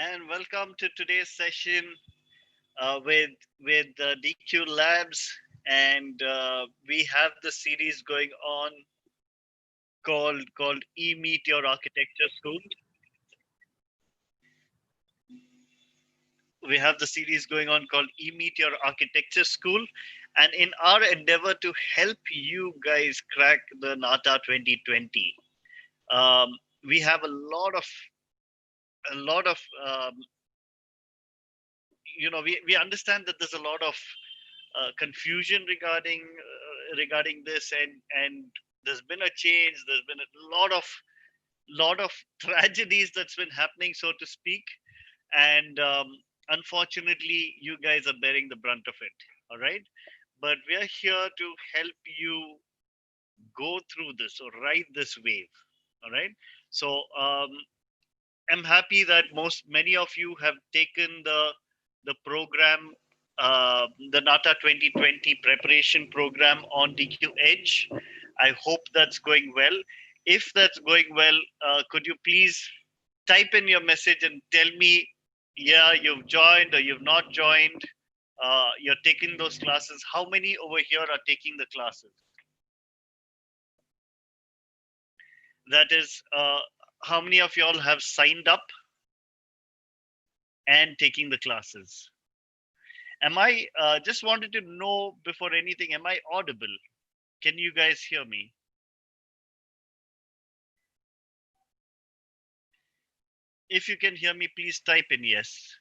and welcome to today's session with DQ Labs, and we have the series going on called E-Meet Your Architecture School. We have the series going on called E-Meet Your Architecture School, and in our endeavor to help you guys crack the Nata 2020, we have a lot of we understand that there's a lot of confusion regarding this, and there's been a change. There's been a lot of tragedies that's been happening, so to speak, and unfortunately you guys are bearing the brunt of it. All right, but we are here to help you go through this or ride this wave. All right, so I'm happy that many of you have taken the program, the Nata 2020 preparation program on DQ Edge. I hope that's going well. If that's going well, could you please type in your message and tell me, yeah, you've joined or you've not joined. You're taking those classes. How many over here are taking the classes? That is, how many of y'all have signed up and taking the classes? Am I just wanted to know before anything, am I audible? Can you guys hear me? If you can hear me, please type in yes.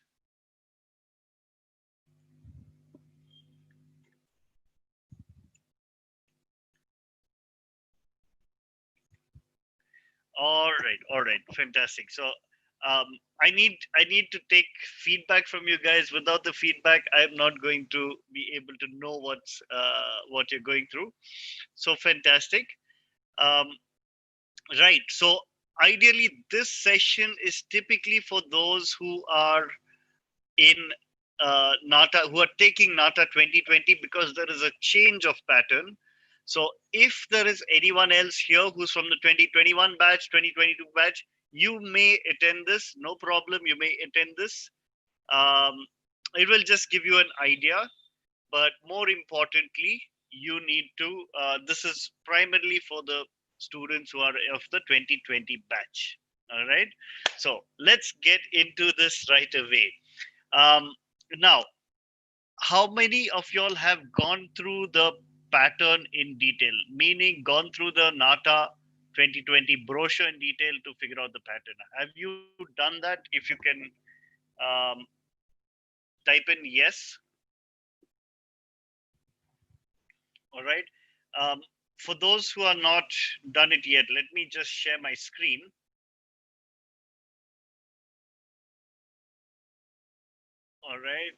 All right, fantastic. So I need to take feedback from you guys. Without the feedback, I'm not going to be able to know what you're going through. So fantastic. Um, right. So ideally, this session is typically for those who are in Nata, who are taking Nata 2020, because there is a change of pattern. So if there is anyone else here who's from the 2021 batch, 2022 batch, you may attend this, no problem, you may attend this. Um, it will just give you an idea, but more importantly, you need to, this is primarily for the students who are of the 2020 batch. All right. So let's get into this right away. Um, Now, how many of y'all have gone through the pattern in detail, meaning gone through the Nata 2020 brochure in detail to figure out the pattern? Have you done that? If you can um, type in yes. All right. Um, for those who are not done it yet, let me just share my screen. All right.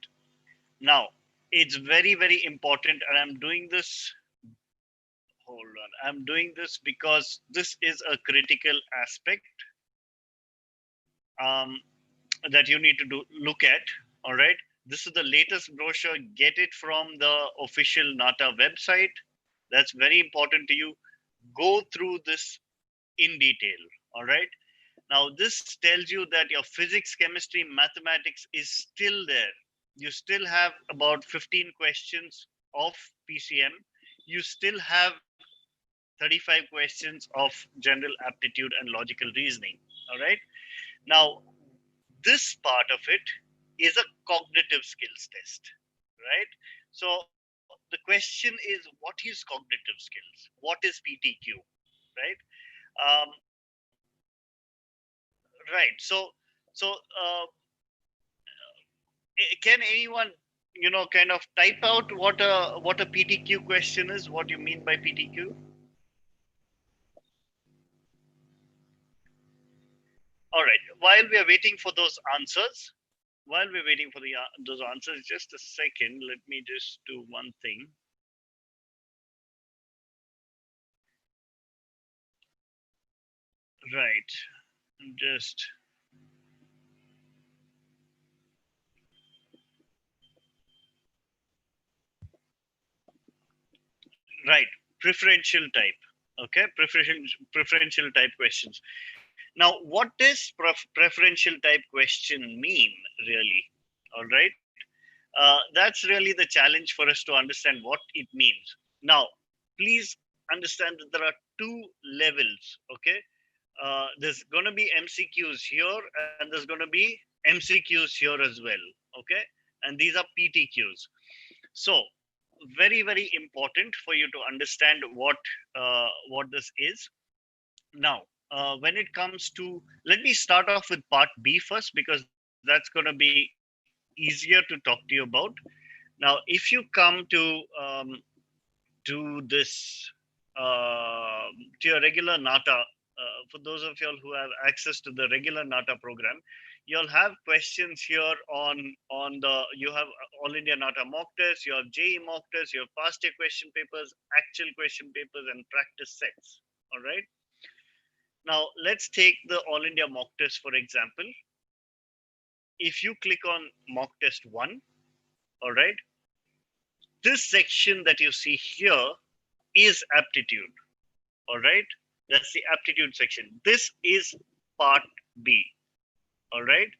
Now, it's very, very important, and I'm doing this. Hold on. I'm doing this because this is a critical aspect um, that you need to look at. All right. This is the latest brochure. Get it from the official Nata website. That's very important to you. Go through this in detail. All right. Now, this tells you that your physics, chemistry, mathematics is still there. You still have about 15 questions of PCM. You still have 35 questions of general aptitude and logical reasoning. All right. Now, this part of it is a cognitive skills test, right? So the question is, what is cognitive skills? What is PTQ, right? Um, right. So can anyone, kind of type out what a PTQ question is? What you mean by PTQ? All right. While we are waiting for those answers, those answers, just a second. Let me just do one thing. Right. Just right. Preferential type. Okay. Preferential type questions. Now, what does preferential type question mean, really? All right. That's really the challenge for us to understand what it means. Now, please understand that there are two levels. Okay. There's going to be MCQs here, and there's going to be MCQs here as well. Okay. And these are PTQs. So, very, very important for you to understand what this is. Now, when it comes to, let me start off with part B first, because that's going to be easier to talk to you about. Now, if you come to this to your regular Nata, for those of y'all who have access to the regular Nata program, you'll have questions here on the, you have All India Nata mock test, you have JE mock test, you have past year question papers, actual question papers, and practice sets. All right. Now let's take the All India mock test for example. If you click on mock test one, all right, this section that you see here is aptitude. All right, that's the aptitude section. This is part B. All right,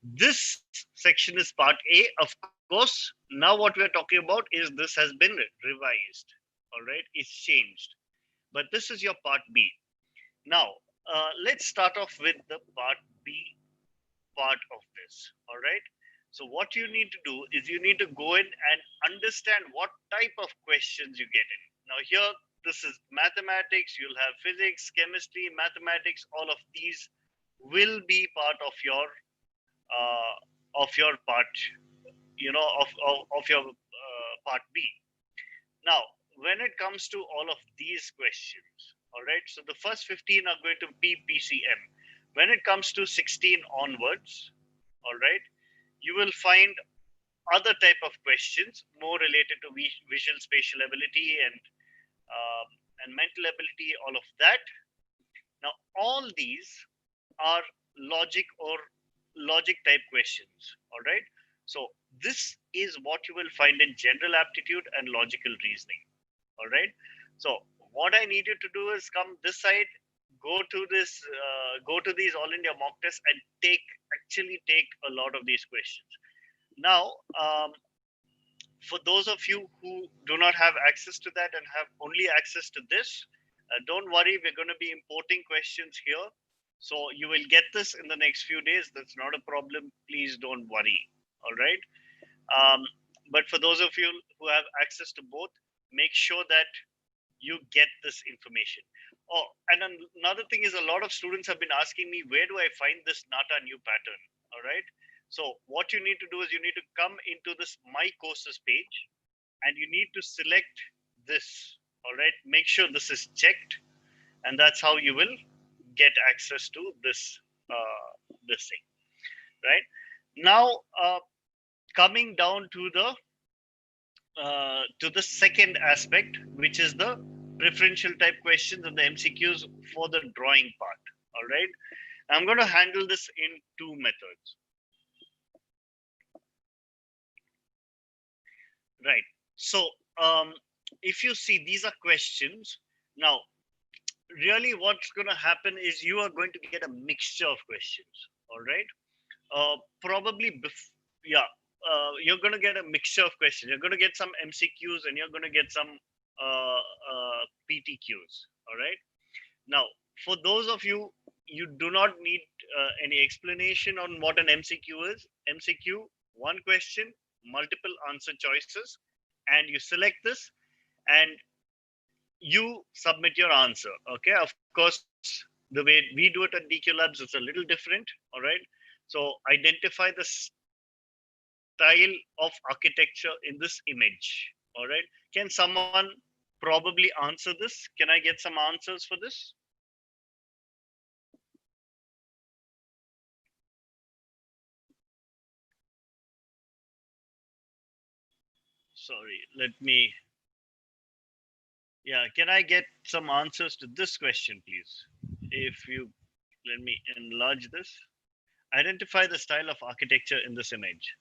this section is part A. Of course, now what we are talking about is this has been revised. All right, it's changed, but this is your part B. Now, let's start off with the part B part of this. All right. So what you need to do is you need to go in and understand what type of questions you get in. Now here, this is mathematics. You'll have physics, chemistry, mathematics. All of these will be part of your part. Of your part B. Now, when it comes to all of these questions, all right. So the first 15 are going to be PCM. When it comes to 16 onwards, all right, you will find other type of questions more related to visual spatial ability and mental ability, all of that. Now all these are logic or logic type questions. All right, so this is what you will find in general aptitude and logical reasoning. All right, so what I need you to do is come this side, go to these All India mock tests and actually take a lot of these questions. Now, for those of you who do not have access to that and have only access to this, don't worry, we're going to be importing questions here. So you will get this in the next few days. That's not a problem. Please don't worry. All right. Um, but for those of you who have access to both, make sure that you get this information. Oh, and another thing is a lot of students have been asking me, where do I find this Nata new pattern? All right. So what you need to do is you need to come into this My Courses page and you need to select this. All right. Make sure this is checked, and that's how you will get access to this thing. Right. Now, coming down to the second aspect, which is the preferential type questions and the MCQs for the drawing part. All right. I'm going to handle this in two methods. Right. So, if you see, these are questions. Now, really what's going to happen is you are going to get a mixture of questions. All right. Probably, yeah, you're going to get a mixture of questions. You're going to get some MCQs and you're going to get some PTQs. All right. Now, for those of you, you do not need any explanation on what an MCQ is. MCQ, one question, multiple answer choices, and you select this and you submit your answer. Okay. Of course, the way we do it at DQ Labs is a little different. All right. So identify the style of architecture in this image. All right. Can someone probably answer this? Can I get some answers for this? Sorry, let me. Yeah, can I get some answers to this question, please? If you let me enlarge this. Identify the style of architecture in this image.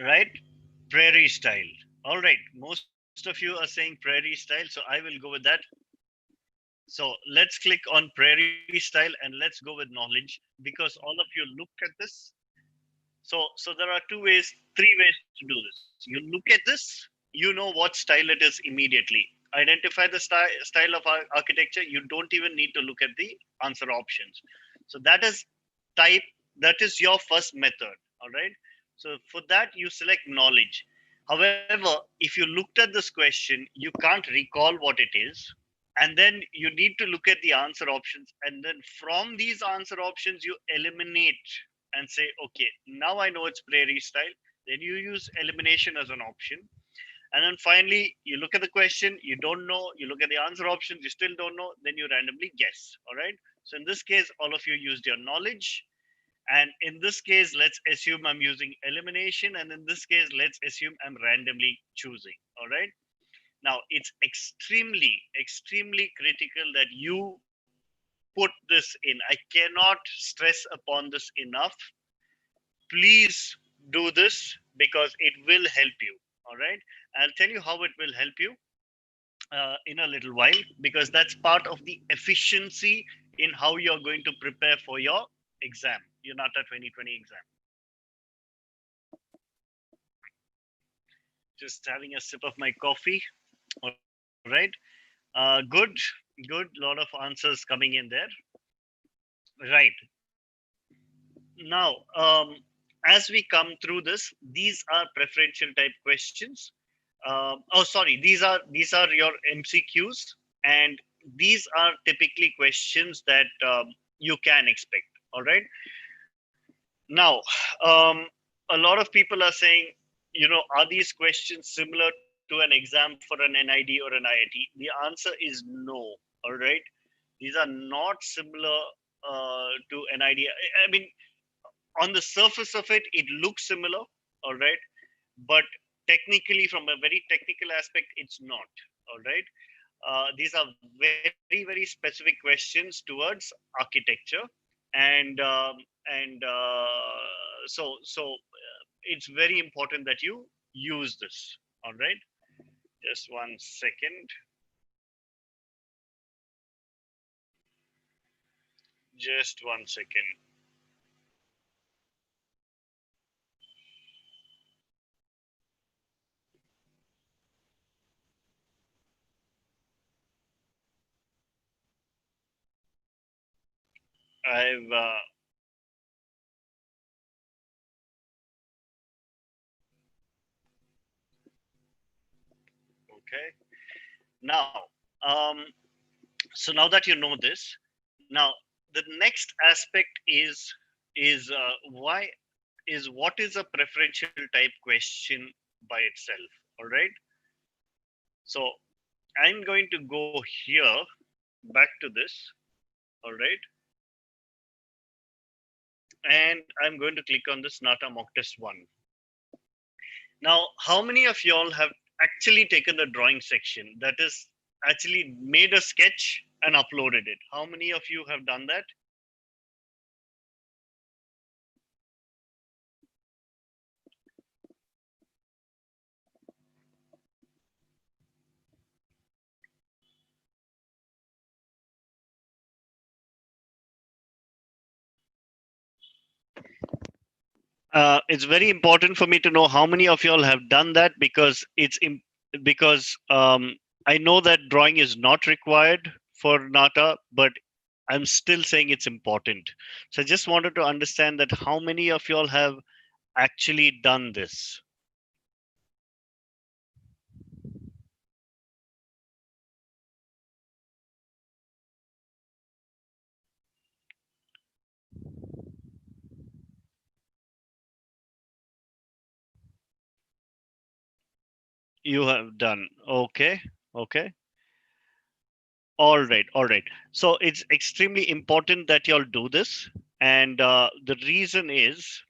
right? Prairie style. All right. Most of you are saying prairie style, so I will go with that. So let's click on prairie style and let's go with knowledge because all of you look at this. So there are two ways, three ways to do this. You look at this, you know what style it is immediately. Identify the style of architecture. You don't even need to look at the answer options. So that is type. That is your first method. All right. So for that you select knowledge. However, if you looked at this question, you can't recall what it is, and then you need to look at the answer options, and then from these answer options you eliminate and say, okay, now I know it's prairie style. Then you use elimination as an option, and then finally you look at the question, you don't know, you look at the answer options, you still don't know, then you randomly guess. All right. So in this case, all of you used your knowledge, and in this case, let's assume I'm using elimination, and in this case, let's assume I'm randomly choosing. All right. Now, it's extremely critical that you put this in. I cannot stress upon this enough. Please do this because it will help you. All right. I'll tell you how it will help you in a little while, because that's part of the efficiency in how you're going to prepare for your exam, your NATA 2020 exam. Just having a sip of my coffee. All right. Good, good. Lot of answers coming in there. Right. Now, as we come through this, these are preferential type questions. Oh, sorry. These are your MCQs, and these are typically questions that you can expect. All right. Now, um, a lot of people are saying, are these questions similar to an exam for an NID or an IIT? The answer is no. All right. These are not similar to NID. I mean, on the surface of it, it looks similar. All right. But technically, from a very technical aspect, it's not. All right. These are very specific questions towards architecture, and it's very important that you use this. All right. Just one second. Just one second. I've Okay. Now, um, so now that you know this, now the next aspect is why is what is a preferential type question by itself. All right. So I'm going to go here back to this. All right. And I'm going to click on this Nata mock test one. Now, how many of y'all have actually taken the drawing section, that is actually made a sketch and uploaded it? How many of you have done that? It's very important for me to know how many of y'all have done that, because I know that drawing is not required for Nata, but I'm still saying it's important. So I just wanted to understand that how many of y'all have actually done this. You have done. Okay. Okay. All right. So it's extremely important that y'all do this. And the reason is,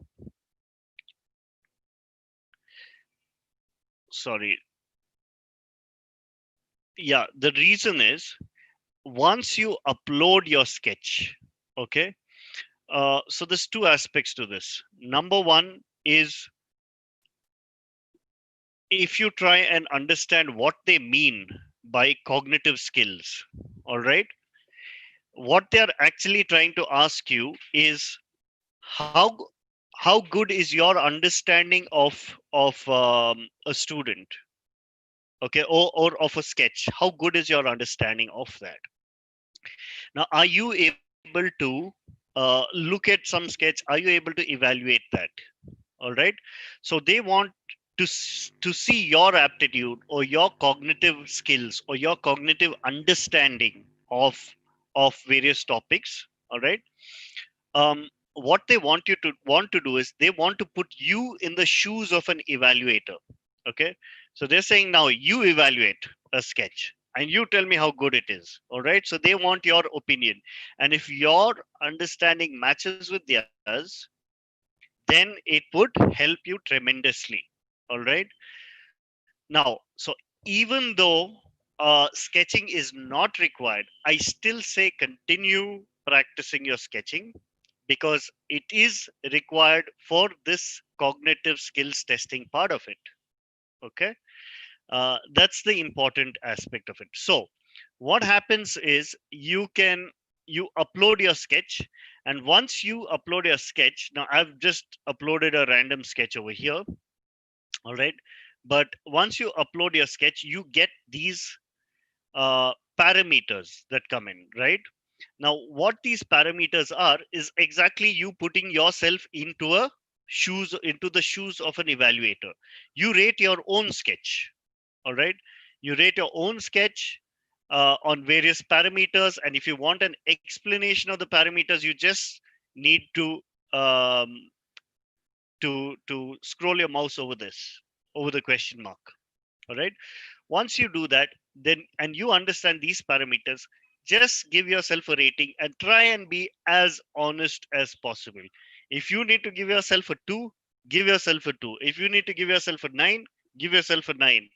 sorry. Yeah, the reason is, once you upload your sketch, okay, so there's two aspects to this. Number one is if you try and understand what they mean by cognitive skills, all right, what they're actually trying to ask you is how how good is your understanding of a student, okay, or of a sketch. How good is your understanding of that? Now, are you able to look at some sketch? Are you able to evaluate that? All right. So they want to see your aptitude or your cognitive skills or your cognitive understanding of various topics. All right. What they want to do is they want to put you in the shoes of an evaluator. Okay. So they're saying now you evaluate a sketch and you tell me how good it is. All right. So they want your opinion. And if your understanding matches with theirs, then it would help you tremendously. All right. Now, so even though sketching is not required, I still say continue practicing your sketching because it is required for this cognitive skills testing part of it. Okay. That's the important aspect of it. So what happens is you upload your sketch, and once you upload your sketch, now I've just uploaded a random sketch over here. All right. But once you upload your sketch, you get these parameters that come in, right? Now what these parameters are is exactly you putting yourself into the shoes of an evaluator. You rate your own sketch. All right. You rate your own sketch on various parameters, and if you want an explanation of the parameters, you just need um, to scroll your mouse over this, over the question mark. All right. Once you do that, then and you understand these parameters, just give yourself a rating and try and be as honest as possible. If you need to give yourself a 2, give yourself a 2. If you need to give yourself a 9, give yourself a 9.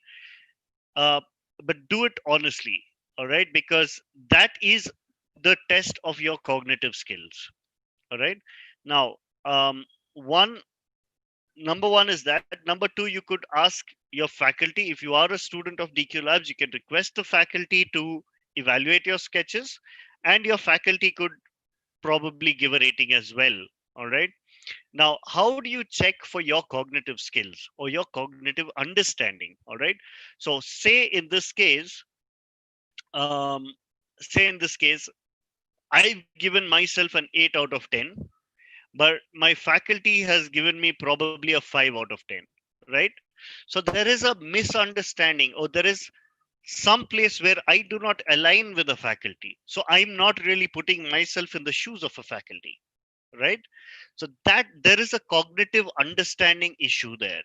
uh, but do it honestly. All right, because that is the test of your cognitive skills. All right. Now, one number one is that. Number two, you could ask your faculty. If you are a student of DQ Labs, you can request the faculty to evaluate your sketches, and your faculty could probably give a rating as well. All right. Now, how do you check for your cognitive skills or your cognitive understanding? All right. So, um, say in this case, I've given myself an 8 out of 10, but my faculty has given me probably a 5 out of 10, right? So there is a misunderstanding, or there is some place where I do not align with the faculty. So I'm not really putting myself in the shoes of a faculty, right? So that there is a cognitive understanding issue there,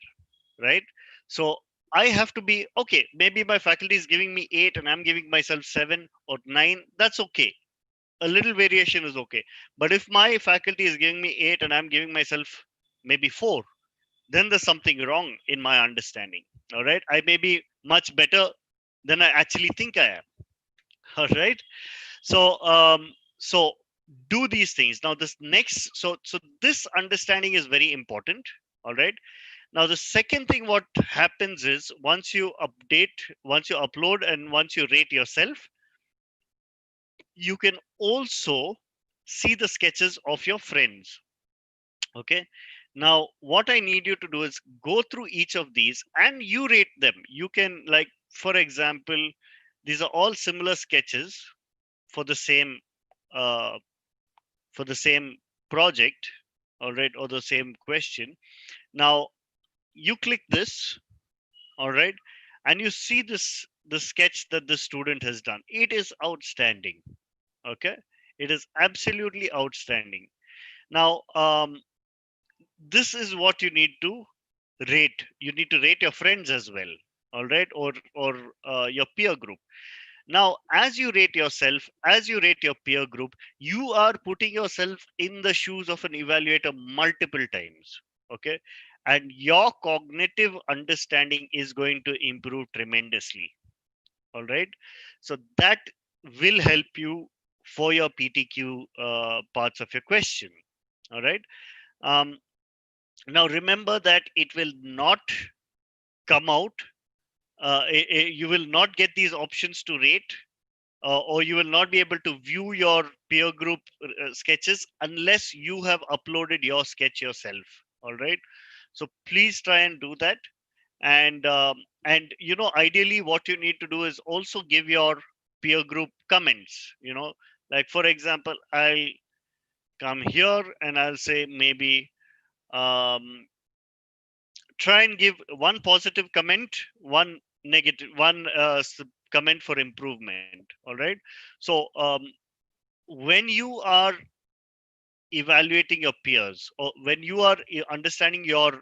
right? So I have to be okay. Maybe my faculty is giving me 8 and I'm giving myself 7 or 9. That's okay. A little variation is okay. But if my faculty is giving me 8 and I'm giving myself maybe 4, then there's something wrong in my understanding. All right. I may be much better than I actually think I am. All right. So do these things. Now this next, so this understanding is very important. All right. Now the second thing what happens is once you upload and once you rate yourself, you can also see the sketches of your friends. Okay. Now what I need you to do is go through each of these and you rate them. You can, like, for example, these are all similar sketches for the same uh, for the same project, all right, or the same question. Now you click this, all right, and you see the sketch that the student has done. It is outstanding. Okay. It is absolutely outstanding. Now, this is what you need to rate. You need to rate your friends as well, all right, or your peer group. Now, as you rate yourself, as you rate your peer group, you are putting yourself in the shoes of an evaluator multiple times. Okay. And your cognitive understanding is going to improve tremendously. All right. So that will help you for your PTQ parts of your question. All right. Um, Now remember that it will not come out. You will not get these options to rate, or you will not be able to view your peer group sketches unless you have uploaded your sketch yourself. All right. So please try and do that. And ideally, what you need to do is also give your peer group comments. Like for example, I'll come here and I'll say maybe um, try and give one positive comment, one negative, one comment for improvement. All right. So when you are evaluating your peers, or when you are understanding your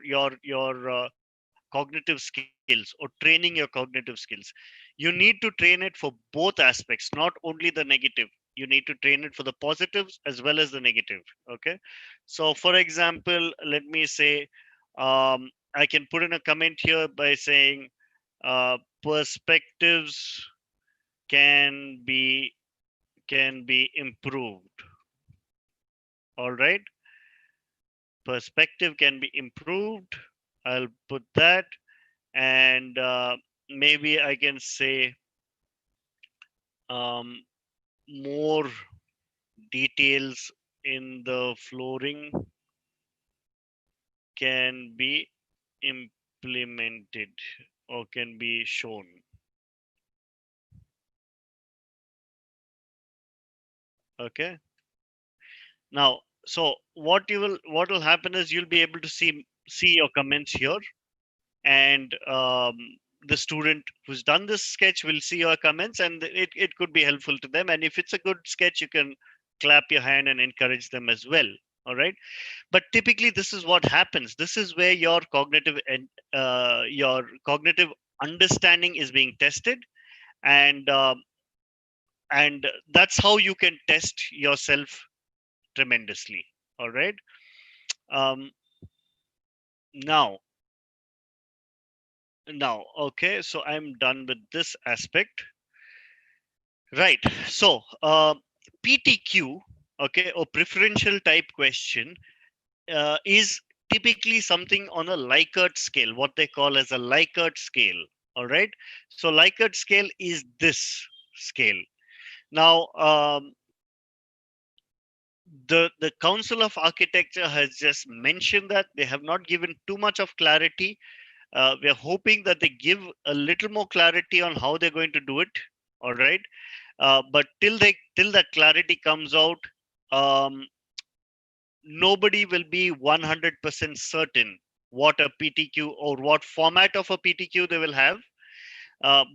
cognitive skills or training your cognitive skills, you need to train it for both aspects, not only the negative. You need to train it for the positives as well as the negative. Okay. So for example, let me say, I can put in a comment here by saying perspectives can be improved. All right. Perspective can be improved. I'll put that. And maybe I can say um, more details in the flooring can be implemented or can be shown. Okay. Now, so what will happen is you'll be able to see your comments here, and the student who's done this sketch will see your comments, and it could be helpful to them. And if it's a good sketch, you can clap your hand and encourage them as well. All right. But typically this is what happens. This is where your cognitive understanding is being tested, and that's how you can test yourself tremendously. All right. um, now okay, so I'm done with this aspect. Right. So PTQ, okay, or preferential type question, is typically something on a Likert scale, what they call as a Likert scale. All right. So Likert scale is this scale. Now, the Council of Architecture has just mentioned that they have not given too much of clarity. We're hoping that they give a little more clarity on how they're going to do it. All right. But till that clarity comes out, um, nobody will be 100% certain what a PTQ or what format of a PTQ they will have.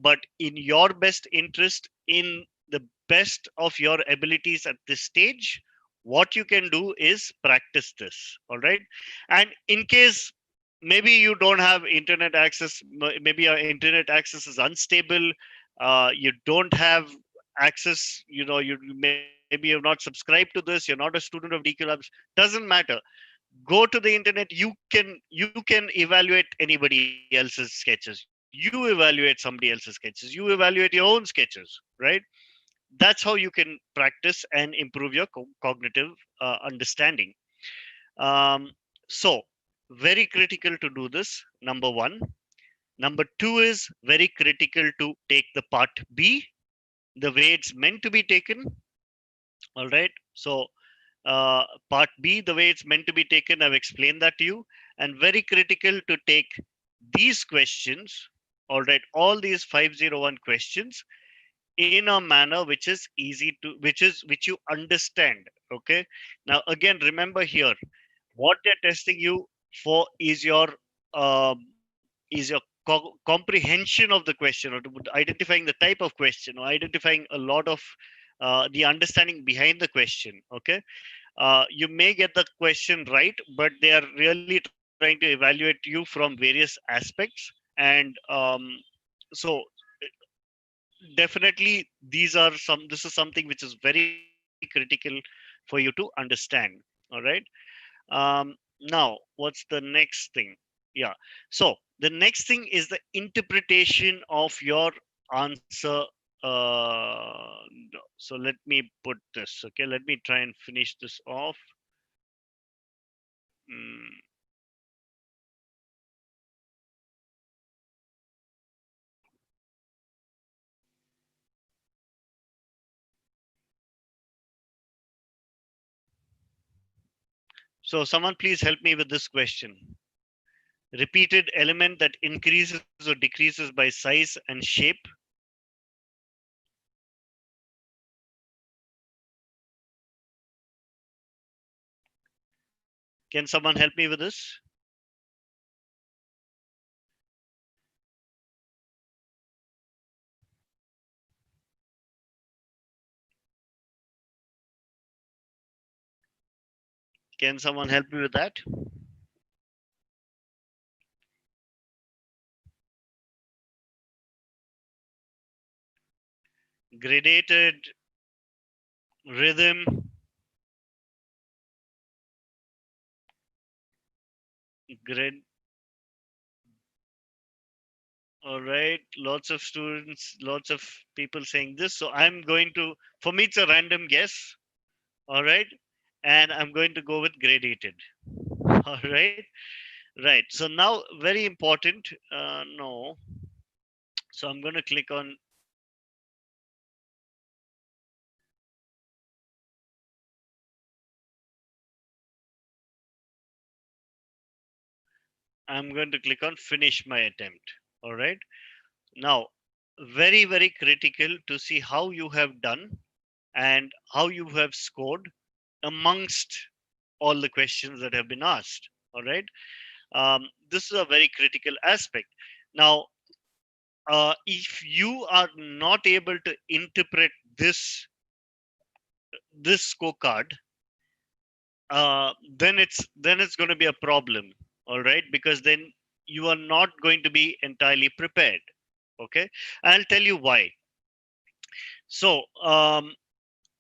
But in your best interest, in the best of your abilities at this stage, what you can do is practice this. All right. And in case maybe you don't have internet access, maybe your internet access is unstable, you don't have access, maybe you've not subscribed to this, you're not a student of DQ Labs, doesn't matter. Go to the internet. You can evaluate anybody else's sketches. You evaluate somebody else's sketches. You evaluate your own sketches, right? That's how you can practice and improve your cognitive understanding. So very critical to do this, number one. Number two is very critical to take the part B the way it's meant to be taken. All right. So part B, the way it's meant to be taken, I've explained that to you. And very critical to take these questions, all right, all these 501 questions in a manner which is easy to, which you understand. Okay. Now, again, remember here, what they're testing you for is um, your comprehension of the question, or identifying the type of question, or identifying a lot of the understanding behind the question. Okay. You may get the question right, but they are really trying to evaluate you from various aspects. And so definitely this is something which is very critical for you to understand. All right. Now what's the next thing? Yeah. So the next thing is the interpretation of your answer. No. So let me put this. Okay, let me try and finish this off. Mm, So someone please help me with this question. Repeated element that increases or decreases by size and shape. Can someone help me with this? Can someone help me with that? Gradated rhythm. Grid. All right. Lots of students, lots of people saying this. So I'm going to, for me, it's a random guess. All right. And I'm going to go with gradated. All right. Right. So now, very important. No. So I'm going to click on, I'm going to click on finish my attempt. All right. Now, very, very critical to see how you have done and how you have scored amongst all the questions that have been asked. All right. This is a very critical aspect. Now, if you are not able to interpret this scorecard, then it's going to be a problem. All right, because then you are not going to be entirely prepared. Okay, I'll tell you why. So,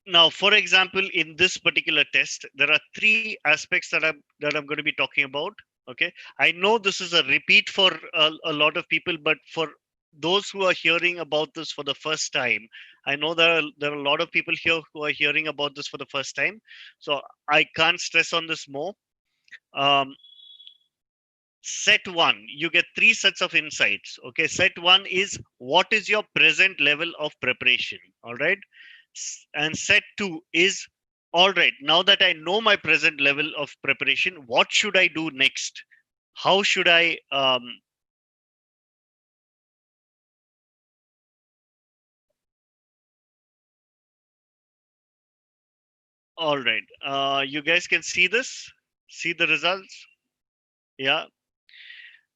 now, for example, in this particular test, there are three aspects that I'm going to be talking about. Okay, I know this is a repeat for a lot of people, but for those who are hearing about this for the first time, I know there are a lot of people here who are hearing about this for the first time. So I can't stress on this more. Um, Set one, you get three sets of insights. Okay, set one is what is your present level of preparation. All right, and set two is, all right, now that I know my present level of preparation, what should I do next? How should I all right, you guys can see this, see the results. Yeah.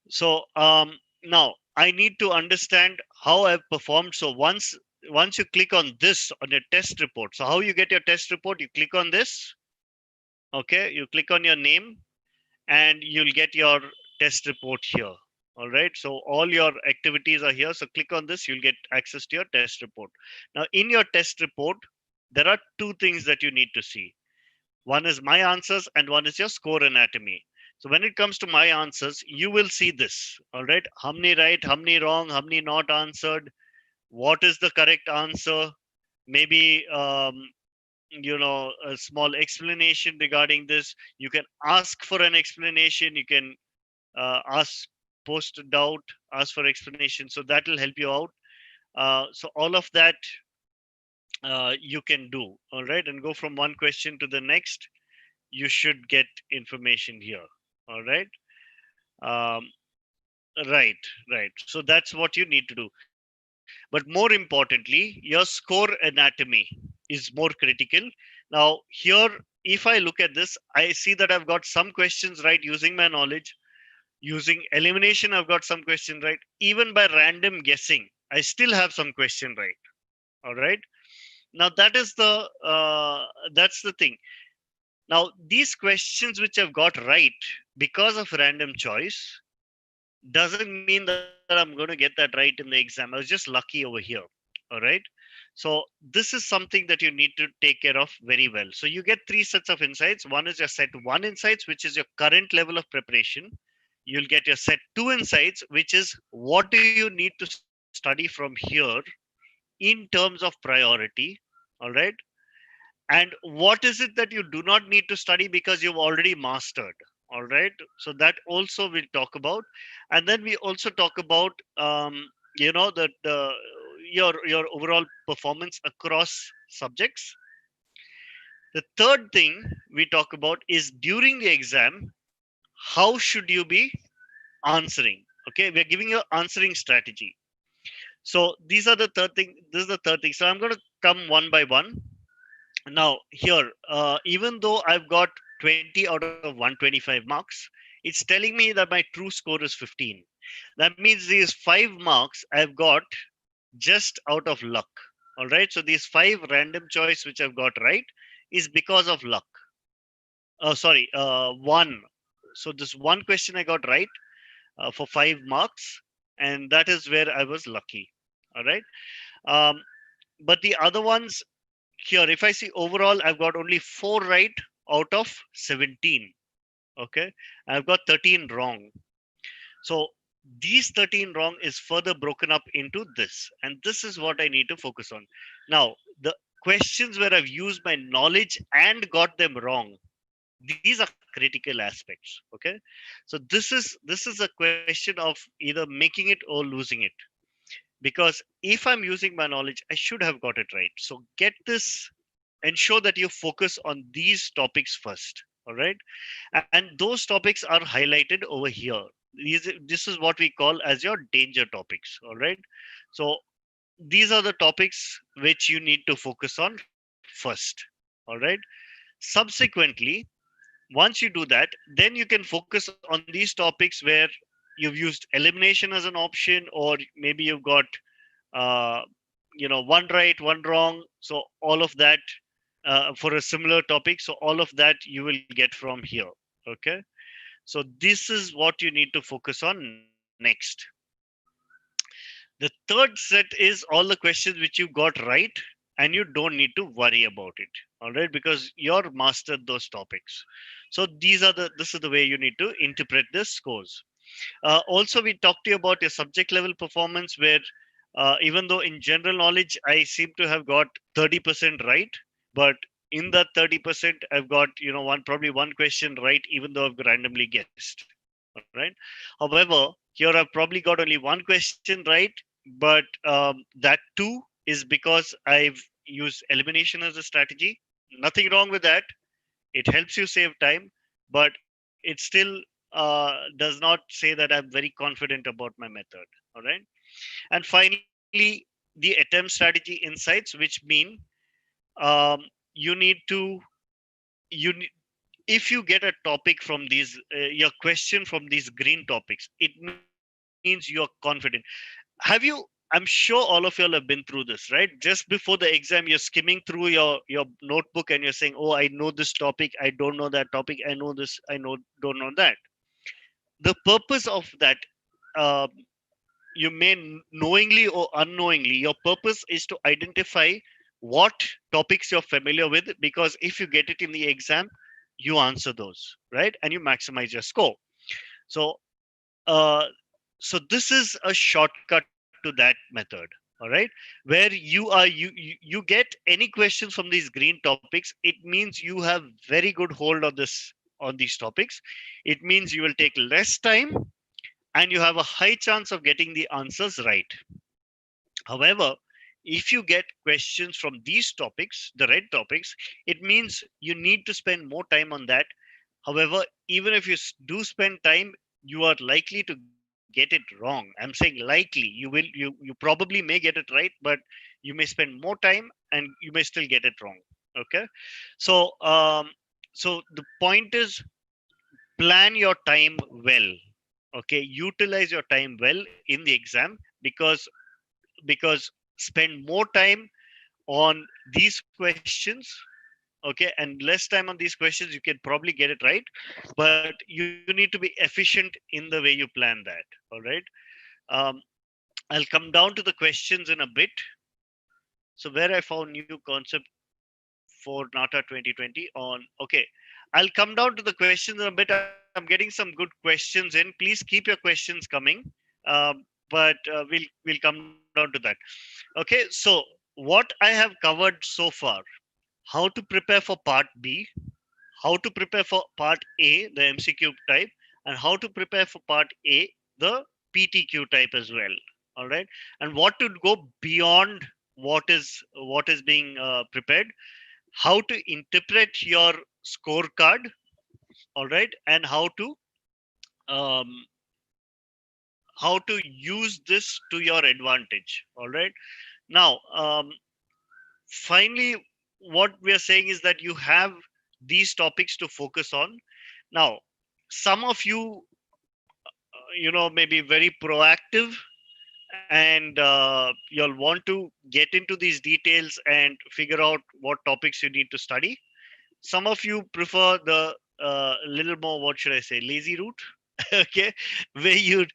So now I need to understand how I've performed. So once you click on this on your test report, so how you get your test report, you click on this. Okay, you click on your name and you'll get your test report here. All right, so all your activities are here. So click on this, you'll get access to your test report. Now in your test report, there are two things that you need to see. One is my answers and one is your score anatomy. So when it comes to my answers, you will see this. All right. How many right, how many wrong, how many not answered, what is the correct answer? Maybe a small explanation regarding this. You can ask for an explanation. You can ask, post a doubt, ask for explanation. So that will help you out. So all of that you can do. All right, and go from one question to the next. You should get information here. All right. um, right, right, so that's what you need to do. But more importantly, your score anatomy is more critical. Now here, if I look at this, I see that I've got some questions right using my knowledge. Using elimination, I've got some questions right. Even by random guessing, I still have some question right. All right. Now that's the thing. Now these questions which I've got right because of random choice doesn't mean that I'm going to get that right in the exam. I was just lucky over here. All right. So this is something that you need to take care of very well. So you get three sets of insights. One is your set one insights, which is your current level of preparation. You'll get your set two insights, which is what do you need to study from here in terms of priority. All right. And what is it that you do not need to study because you've already mastered. All right, so that also we'll talk about. And then we also talk about the your overall performance across subjects. The third thing we talk about is during the exam, how should you be answering? Okay, we're giving you answering strategy. So these are the third thing. This is the third thing. So I'm going to come one by one. Now here, even though I've got 20 out of 125 marks, it's telling me that my true score is 15. That means these 5 marks I've got just out of luck. All right. So these five random choice which I've got right is because of luck. Sorry, one. So this one question I got right for 5 marks, and that is where I was lucky. All right. Um, but the other ones here, if I see overall, I've got only four right out of 17. Okay. I've got 13 wrong. So these 13 wrong is further broken up into this. And this is what I need to focus on. Now, the questions where I've used my knowledge and got them wrong, these are critical aspects. Okay. So this is a question of either making it or losing it. Because if I'm using my knowledge, I should have got it right. So get this, ensure that you focus on these topics first. All right. And those topics are highlighted over here. This is what we call as your danger topics. All right. So these are the topics which you need to focus on first. All right. Subsequently, once you do that, then you can focus on these topics where you've used elimination as an option, or maybe you've got uh, one right, one wrong. So all of that for a similar topic. So all of that you will get from here. Okay. So this is what you need to focus on next. The third set is all the questions which you got right, and you don't need to worry about it. All right, because you're mastered those topics. So this is the way you need to interpret the scores. Also, we talked to you about your subject level performance, where even though in general knowledge I seem to have got 30% right, but in that 30%, I've got probably one question right, even though I've randomly guessed. All right. However, here I've probably got only one question right, but that too is because I've used elimination as a strategy. Nothing wrong with that. It helps you save time, but it still does not say that I'm very confident about my method. All right. And finally, the attempt strategy insights, which mean um, you need to you ne- if you get a topic from these your question from these green topics, it means you're confident. Have you I'm sure all of y'all have been through this, right? Just before the exam, you're skimming through your notebook and you're saying, oh, I know this topic, I don't know that topic, I know this, I know don't know that. The purpose of that, uh, you may knowingly or unknowingly, your purpose is to identify what topics you're familiar with, because if you get it in the exam, you answer those, right? And you maximize your score. So uh, so this is a shortcut to that method. All right, where you get any questions from these green topics, it means you have very good hold on this, on these topics. It means you will take less time and you have a high chance of getting the answers right. However, if you get questions from these topics, the red topics, it means you need to spend more time on that. However, even if you do spend time, you are likely to get it wrong. I'm saying likely. You probably may get it right, but you may spend more time and you may still get it wrong. Okay, so the point is, plan your time well. Okay, utilize your time well in the exam, because spend more time on these questions, okay, and less time on these questions, you can probably get it right. But you need to be efficient in the way you plan that. All right. um, I'll come down to the questions in a bit. So where I found new concept for Nata 2020 on, okay, I'll come down to the questions in a bit. I'm getting some good questions in. Please keep your questions coming. um, but we'll come down to that. Okay, so what I have covered so far: how to prepare for part B, how to prepare for part A, the MCQ type, and how to prepare for part A, the PTQ type as well. All right, and what to go beyond what is being prepared. how to interpret your scorecard, all right, and um, how to use this to your advantage, all right. Now, finally, what we are saying is that you have these topics to focus on. Now, some of you, may be very proactive, and you'll want to get into these details and figure out what topics you need to study. Some of you prefer the little more, what should I say, lazy route. Okay, where you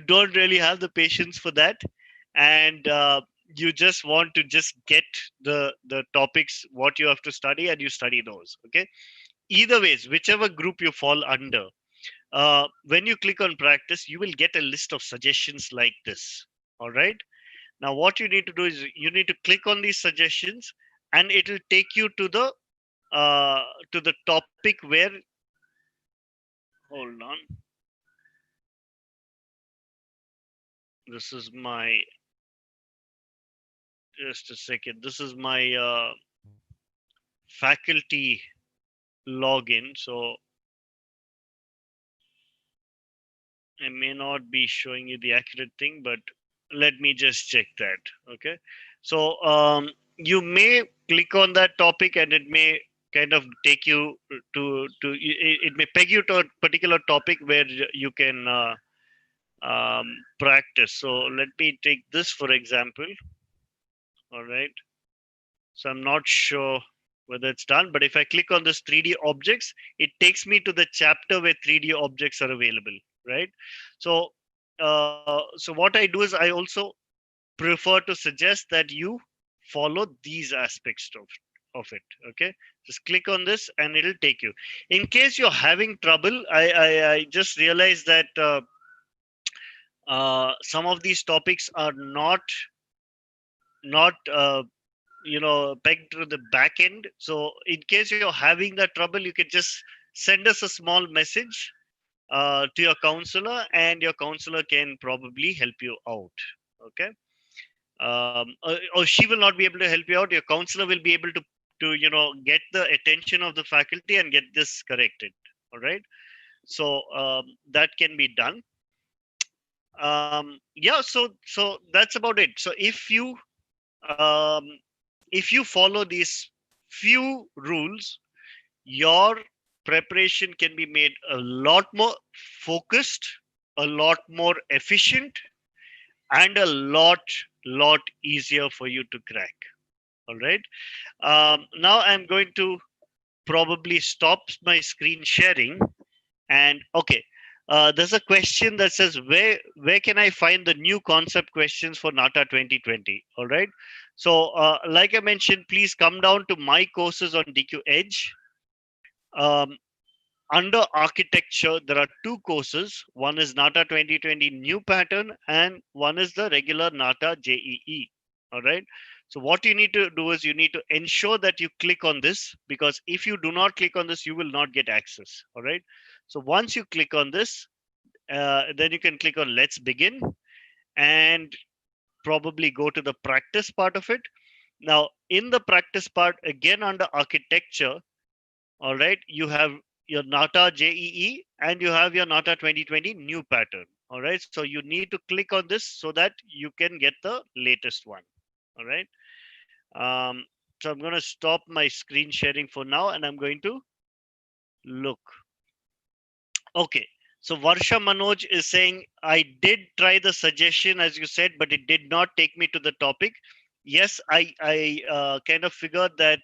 don't really have the patience for that, and you just want to just get the topics what you have to study, and you study those. Okay, either ways, whichever group you fall under, when you click on practice, you will get a list of suggestions like this. All right. Now, what you need to do is you need to click on these suggestions, and it will take you uh, to the topic where. Hold on. This is my. Just a second. This is my faculty login, so I may not be showing you the accurate thing, but let me just check that. Okay. So you may click on that topic, and it may kind of take you it may peg you to a particular topic where you can practice. So let me take this for example. All right. So I'm not sure whether it's done, but if I click on this 3D objects, it takes me to the chapter where 3D objects are available, right? So, so what I do is I also prefer to suggest that you follow these aspects of it. Okay, just click on this and it'll take you. In case you're having trouble, I just realized that some of these topics are not pegged to the back end. So in case you're having that trouble, you can just send us a small message to your counselor, and your counselor can probably help you out. Okay. Or she will not be able to help you out. Your counselor will be able to get the attention of the faculty and get this corrected. All right. So that can be done. Yeah. So that's about it. So um, if you follow these few rules, your preparation can be made a lot more focused, a lot more efficient, and a lot easier for you to crack. All right. Now I'm going to probably stop my screen sharing. And okay, there's a question that says where can I find the new concept questions for Nata 2020? All right. So like I mentioned, please come down to my courses on DQ Edge. Um, Under architecture, there are two courses. One is Nata 2020 new pattern, and one is the regular Nata JEE. All right. So what you need to do is you need to ensure that you click on this, because if you do not click on this, you will not get access. All right. So once you click on this, then you can click on let's begin and probably go to the practice part of it. Now, in the practice part, again under architecture, all right, you have your Nata JEE and you have your Nata 2020 new pattern. All right, so you need to click on this so that you can get the latest one. All right. Um, so I'm going to stop my screen sharing for now, and I'm going to look. Okay. So Varsha Manoj is saying, I did try the suggestion as you said, but it did not take me to the topic. Yes, I kind of figured that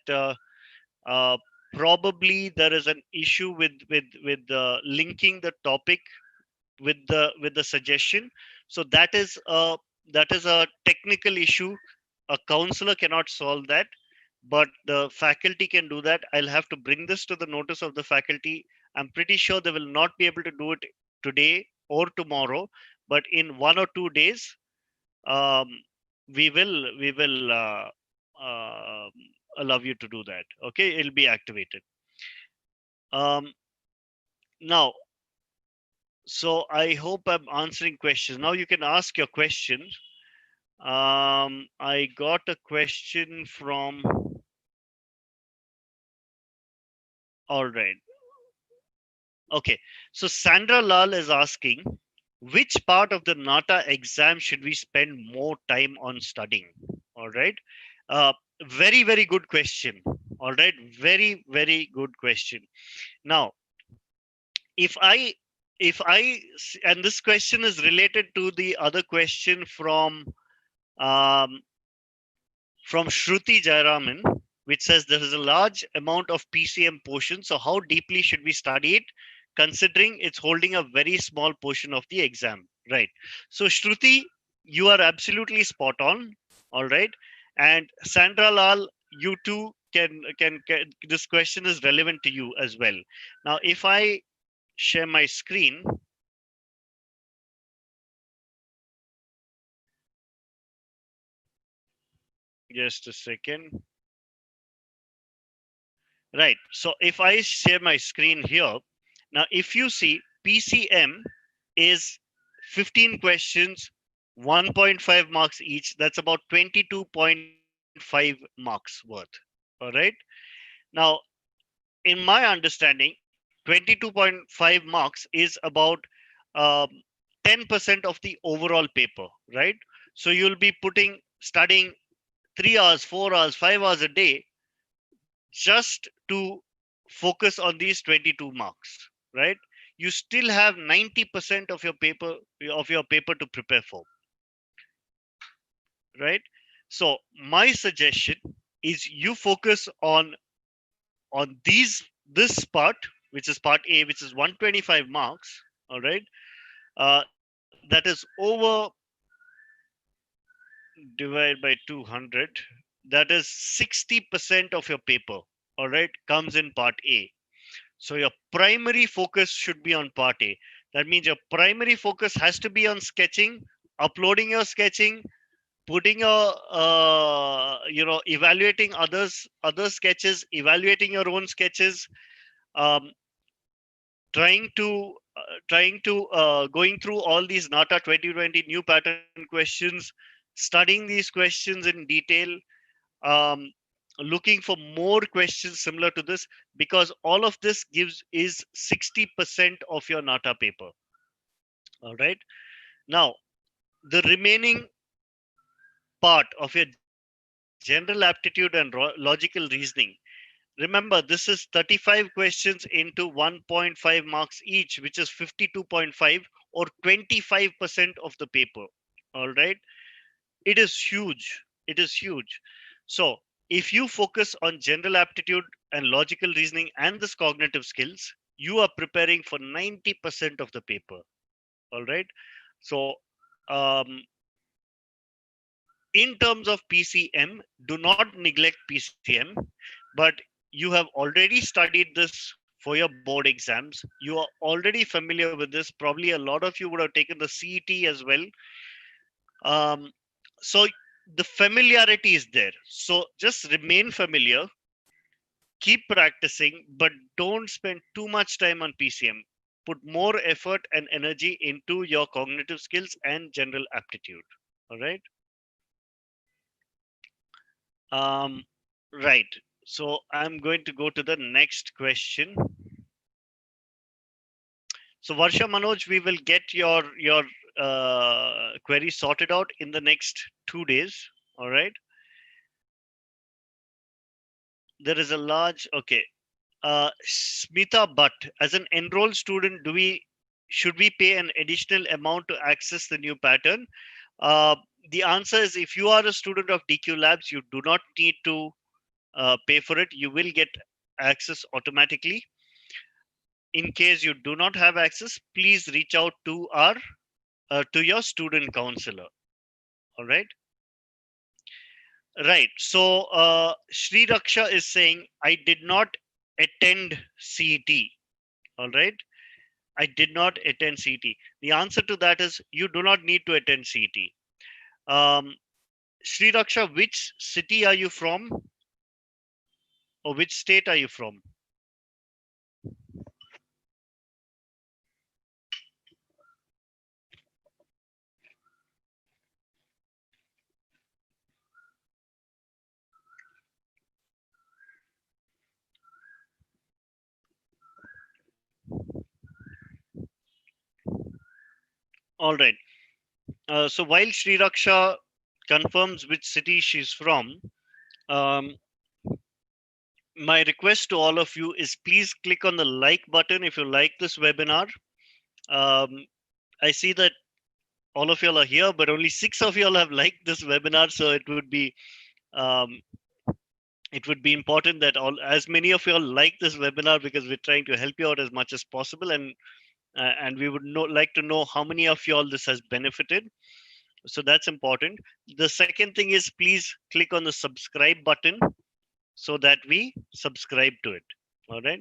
uh, probably there is an issue with linking the topic with the suggestion. So that is a technical issue. A counselor cannot solve that, but the faculty can do that. I'll have to bring this to the notice of the faculty. I'm pretty sure they will not be able to do it today or tomorrow, but in 1 or 2 days, um, we will uh, allow you to do that. Okay, it'll be activated. Um, Now, so I hope I'm answering questions. Now you can ask your questions. I got a question from All right. Okay. So Sandra Lal is asking, which part of the Nata exam should we spend more time on studying? All right. Uh, Very, very good question. All right. Very, very good question. Now, if I, and this question is related to the other question um, from Shruti Jayaraman, which says there is a large amount of PCM portion. So, how deeply should we study it, considering it's holding a very small portion of the exam? Right. So, Shruti, you are absolutely spot on. All right. And Sandra Lal, you too can. This question is relevant to you as well. Now, if I share my screen, just a second. Right. So if I share my screen here, now if you see PCM is 15 questions, 1.5 marks each. That's about 22.5 marks worth. All right. Now, in my understanding, 22.5 marks is about um, 10% of the overall paper, right? So you'll be studying 3 hours, 4 hours, 5 hours a day just to focus on these 22 marks, right? You still have 90% of your paper to prepare for, right? So my suggestion is you focus on this part, which is part A, which is 125 marks, all right? That is over divided by 200. That is 60% of your paper, all right, comes in part A. So your primary focus should be on part A. That means your primary focus has to be on sketching, uploading your sketching, putting your evaluating other sketches, evaluating your own sketches, um, trying to going through all these Nata 2020 new pattern questions, studying these questions in detail, um, looking for more questions similar to this, because all of this gives is 60% of your Nata paper. All right. Now, the remaining part of your general aptitude and logical reasoning. Remember, this is 35 questions into 1.5 marks each, which is 52.5 or 25% of the paper. All right. It is huge. It is huge. So, if you focus on general aptitude and logical reasoning and this cognitive skills, you are preparing for 90% of the paper. All right. So, um, in terms of PCM, do not neglect PCM, but you have already studied this for your board exams. You are already familiar with this. Probably a lot of you would have taken the CET as well. Um, so the familiarity is there. So just remain familiar, keep practicing, but don't spend too much time on PCM. Put more effort and energy into your cognitive skills and general aptitude. All right. Um, right. So I'm going to go to the next question. So Varsha Manoj, we will get your query sorted out in the next 2 days. All right. There is a large okay. Smita Butt, as an enrolled student, should we pay an additional amount to access the new pattern? Uh, the answer is if you are a student of DQ Labs, you do not need to pay for it. You will get access automatically. In case you do not have access, please reach out to our to your student counselor. All right. Right. So Sri Raksha is saying I did not attend CET. All right. I did not attend CET. The answer to that is you do not need to attend CET. Um, Sri Raksha, which city are you from, or which state are you from? All right. So while Sri Raksha confirms which city she's from, um, my request to all of you is please click on the like button if you like this webinar. Um, I see that all of y'all are here, but only 6 of y'all have liked this webinar, so um, it would be important that all as many of y'all like this webinar because we're trying to help you out as much as possible, and we would like to know how many of y'all this has benefited. So that's important. The second thing is please click on the subscribe button so that we subscribe to it. All right.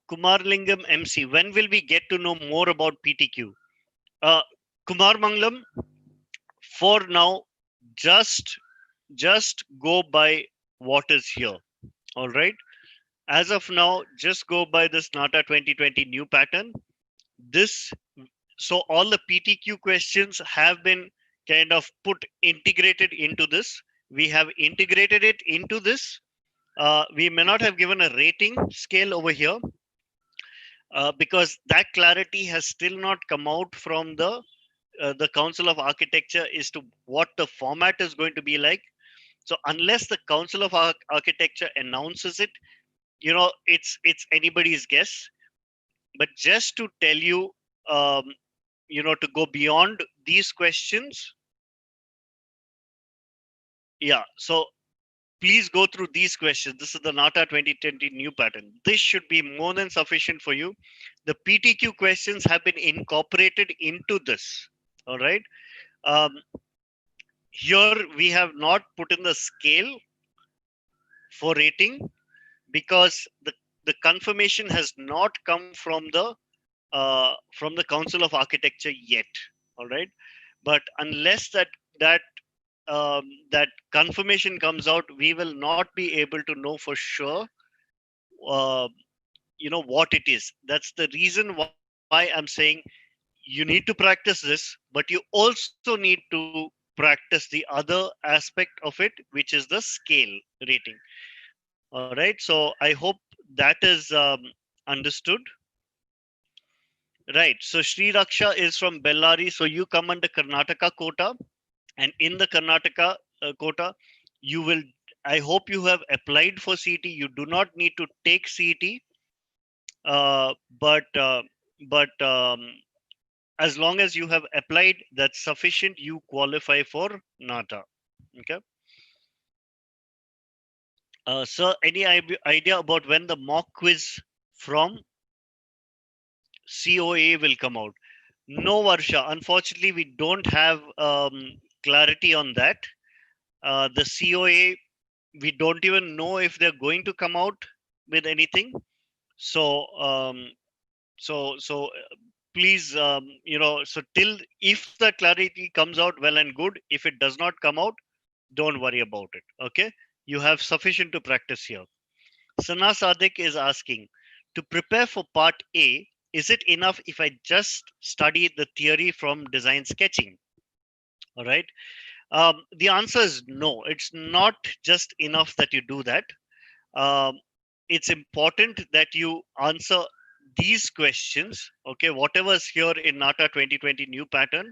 Kumar Lingam MC, when will we get to know more about PTQ? Uh, Kumar Manglam, for now, just just go by what is here. All right. As of now, just go by this Nata 2020 new pattern. This so all the PTQ questions have been kind of put integrated into this. We have integrated it into this. We may not have given a rating scale over here because that clarity has still not come out from the Council of Architecture as to what the format is going to be like. So unless the Council of Architecture announces it, it's anybody's guess. But just to tell you, um, to go beyond these questions, yeah. So please go through these questions. This is the Nata 2020 new pattern. This should be more than sufficient for you. The PTQ questions have been incorporated into this. All right. Um, Here we have not put in the scale for rating because the confirmation has not come from the Council of Architecture yet. All right. But unless that that confirmation comes out, we will not be able to know for sure uh, what it is. That's the reason why I'm saying you need to practice this, but you also need to practice the other aspect of it, which is the scale rating. All right. So I hope that is understood. Right. So Sri Raksha is from Bellary. So you come under Karnataka quota, and in the Karnataka quota, you will. I hope you have applied for CT. You do not need to take CT, uh, but uh, but as long as you have applied, that's sufficient. You qualify for Nata. Okay. Sir, any idea about when the mock quiz from COA will come out? No, Varsha. Unfortunately, we don't have clarity on that. The COA, we don't even know if they're going to come out with anything. So, please, so till if the clarity comes out, well and good. If it does not come out, don't worry about it. Okay, you have sufficient to practice here. Sana Sadik is asking, to prepare for part A, is it enough if I just study the theory from design sketching? All right. The answer is no. It's not just enough that you do that. Um, it's important that you answer these questions. Okay, whatever's here in Nata 2020 new pattern,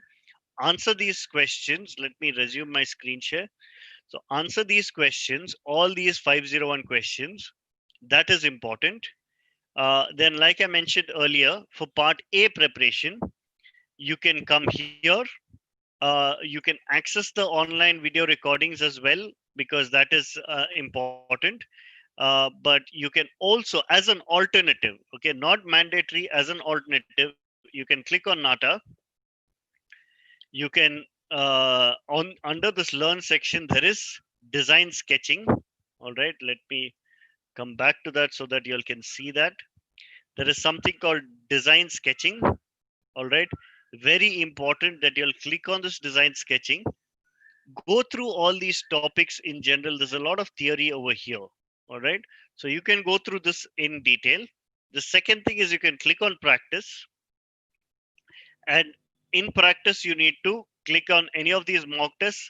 answer these questions. Let me resume my screen share. So answer these questions, all these 501 questions. That is important. Then, like I mentioned earlier, for part A preparation, you can come here. You can access the online video recordings as well because that is important. But you can also, as an alternative, okay, not mandatory, as an alternative, you can click on Nata. You can on under this learn section there is design sketching. All right, let me come back to that so that you all can see that there is something called design sketching. All right, very important that you'll click on this design sketching, go through all these topics in general. There's a lot of theory over here. All right, so you can go through this in detail. The second thing is you can click on practice, and in practice you need to click on any of these mock tests,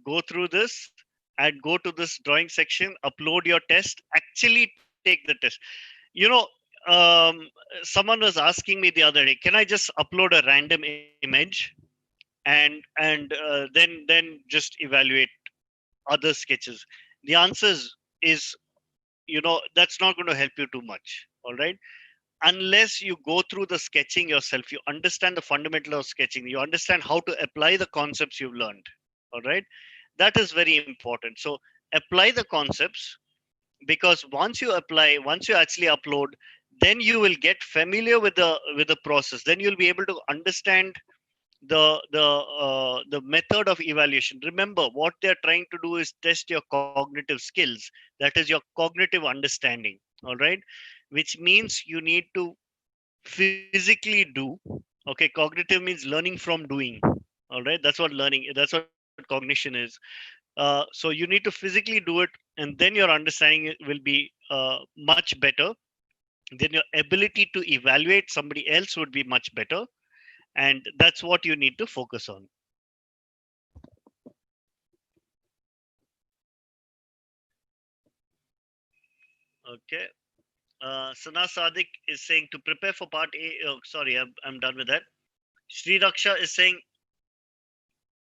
go through this, and go to this drawing section, upload your test, actually take the test. you know someone was asking me the other day, can I just upload a random image and then just evaluate other sketches? The answer is that's not going to help you too much. All right, unless you go through the sketching yourself, you understand the fundamental of sketching, you understand how to apply the concepts you've learned. All right, that is very important. So apply the concepts, because once you actually upload, then you will get familiar with the process, then you'll be able to understand the method of evaluation. Remember, what they're trying to do is test your cognitive skills, that is your cognitive understanding. All right, which means you need to physically do. Okay, cognitive means learning from doing. All right, that's what learning, that's what cognition is. So you need to physically do it, and then your understanding will be much better. Then your ability to evaluate somebody else would be much better, and that's what you need to focus on. Okay. Sana Sadik is saying to prepare for part A. Oh, sorry, I'm done with that. Sri Raksha is saying,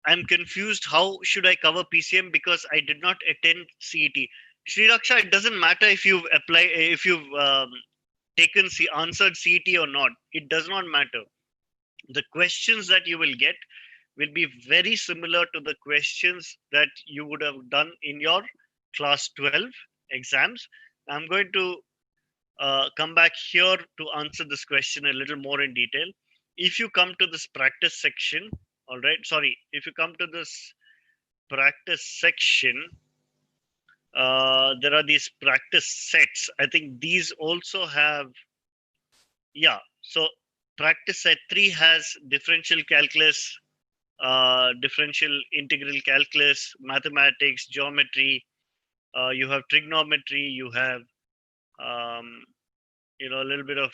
I'm confused. How should I cover PCM because I did not attend CET? Sri Raksha, it doesn't matter if you've applied, if you've taken answered CET or not. It does not matter. The questions that you will get will be very similar to the questions that you would have done in your class 12 exams. I'm going to come back here to answer this question a little more in detail. If you come to this practice section, all right, sorry, if you come to this practice section, there are these practice sets. I think these also have, yeah. So practice set 3 has differential calculus, differential integral calculus, mathematics, geometry. You have trigonometry. You have a little bit of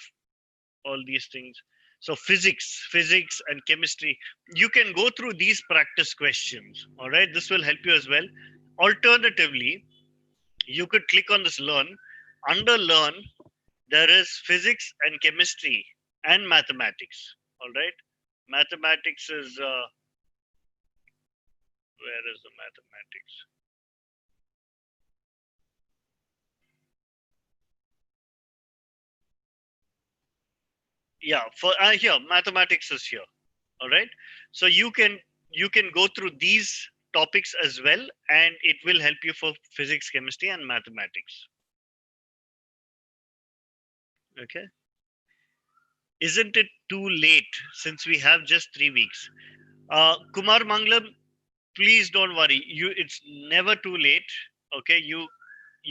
all these things. So physics and chemistry, you can go through these practice questions. All right, this will help you as well. Alternatively, you could click on this learn. Under learn, there is physics and chemistry and mathematics. All right, mathematics is where is the mathematics? Yeah, for here mathematics is here. All right, so you can go through these topics as well, and it will help you for physics, chemistry, and mathematics. Okay, isn't it too late since we have just 3 weeks? Kumar Manglam, please don't worry, it's never too late. Okay, you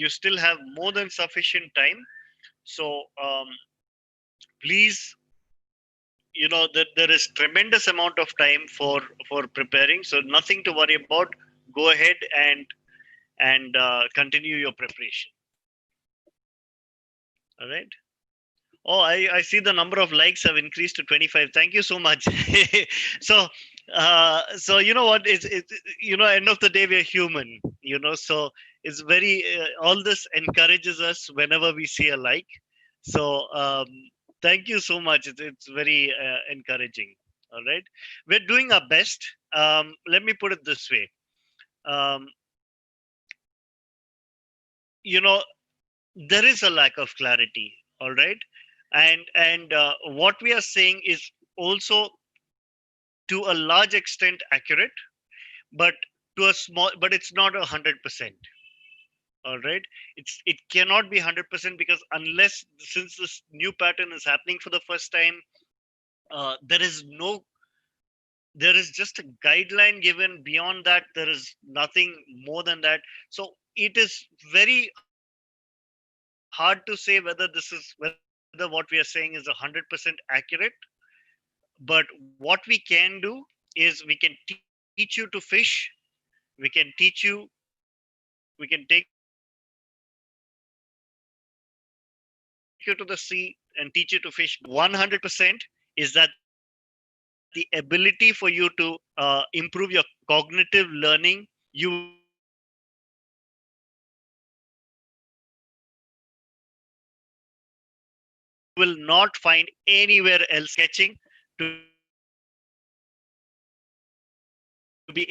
still have more than sufficient time. So please, that there is tremendous amount of time for preparing, so nothing to worry about. Go ahead and continue your preparation. All right. Oh, I see the number of likes have increased to 25. Thank you so much. So so you know what, it's end of the day we're human, so it's very all this encourages us whenever we see a like. So thank you so much. It's very encouraging. All right, we're doing our best. Let me put it this way. um, you know there is a lack of clarity. All right, and what we are saying is also to a large extent accurate, but to a small, but it's not 100%. All right, it cannot be 100% because unless, since this new pattern is happening for the first time, there is no, there is just a guideline given. Beyond that, there is nothing more than that. So it is very hard to say whether whether what we are saying is 100% accurate. But what we can do is we can teach you to fish, we can teach you, we can take you to the sea and teach you to fish. But 100% is that the ability for you to improve your cognitive learning, you will be able to do that without will not find anywhere else sketching to be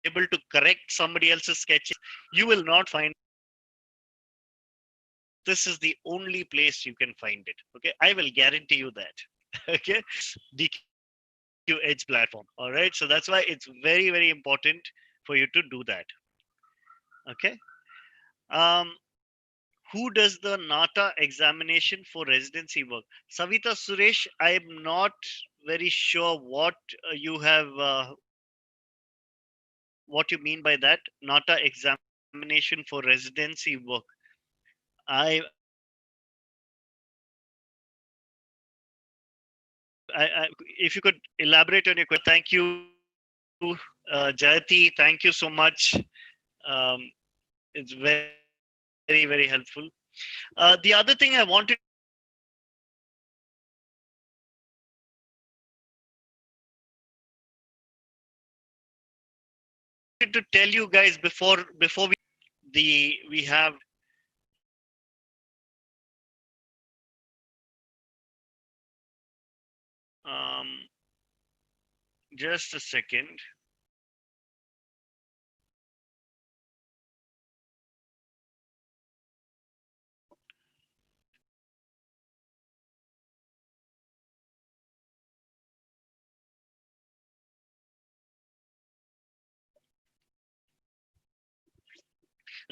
able to correct somebody else's sketches. You will not find it anywhere else. This is the only place you can find it. Okay, I will guarantee you that. Okay, DQ Edge platform. All right, so that's why it's very, very important for you to do that. Okay. Um, who does the Nata examination for residency work? Savita Suresh, I'm not very sure what you have, what you mean by that. Nata examination for residency work. I if you could elaborate on your question. Thank you, Jayati. Thank you so much. Um, it's very, very helpful. The other thing I wanted to tell you guys before we have just a second.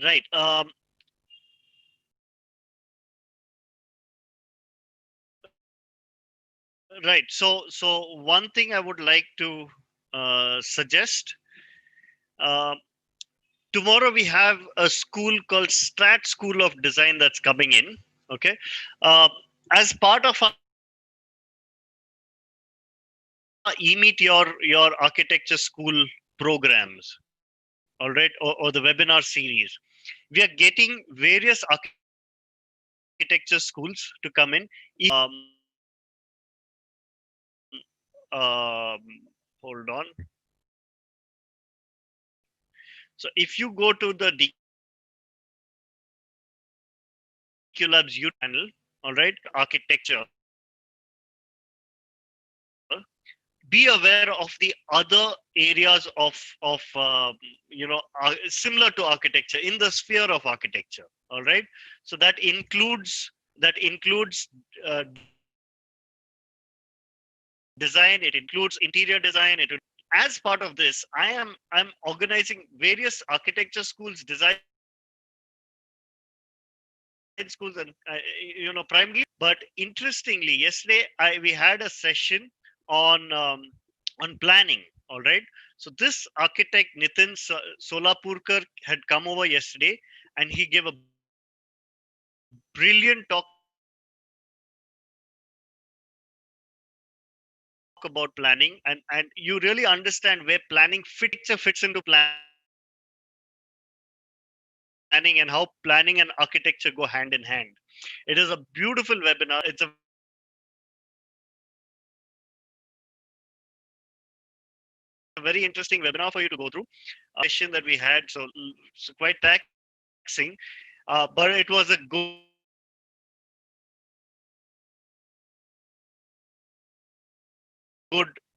Right. Right. So one thing I would like to suggest. Uh, tomorrow we have a school called Strat School of Design that's coming in. Okay. Uh, as part of our e-meet your architecture school programs, all right, or the webinar series, we are getting various architecture schools to come in. Hold on. So if you go to the DQ Labs YouTube channel, all right, architecture, be aware of the other areas of similar to architecture, in the sphere of architecture. All right, so that includes design, it includes interior design, as part of this, I'm organizing various architecture schools, design schools, and primarily but interestingly, yesterday we had a session on planning. All right, so this architect Nitin Solapurkar had come over yesterday, and he gave a brilliant talk about planning. And you really understand where planning fits into planning, and how planning and architecture go hand in hand. It is a beautiful webinar. It's a very interesting webinar for you to go through. If you could session that we had, so quite taxing, but it was a good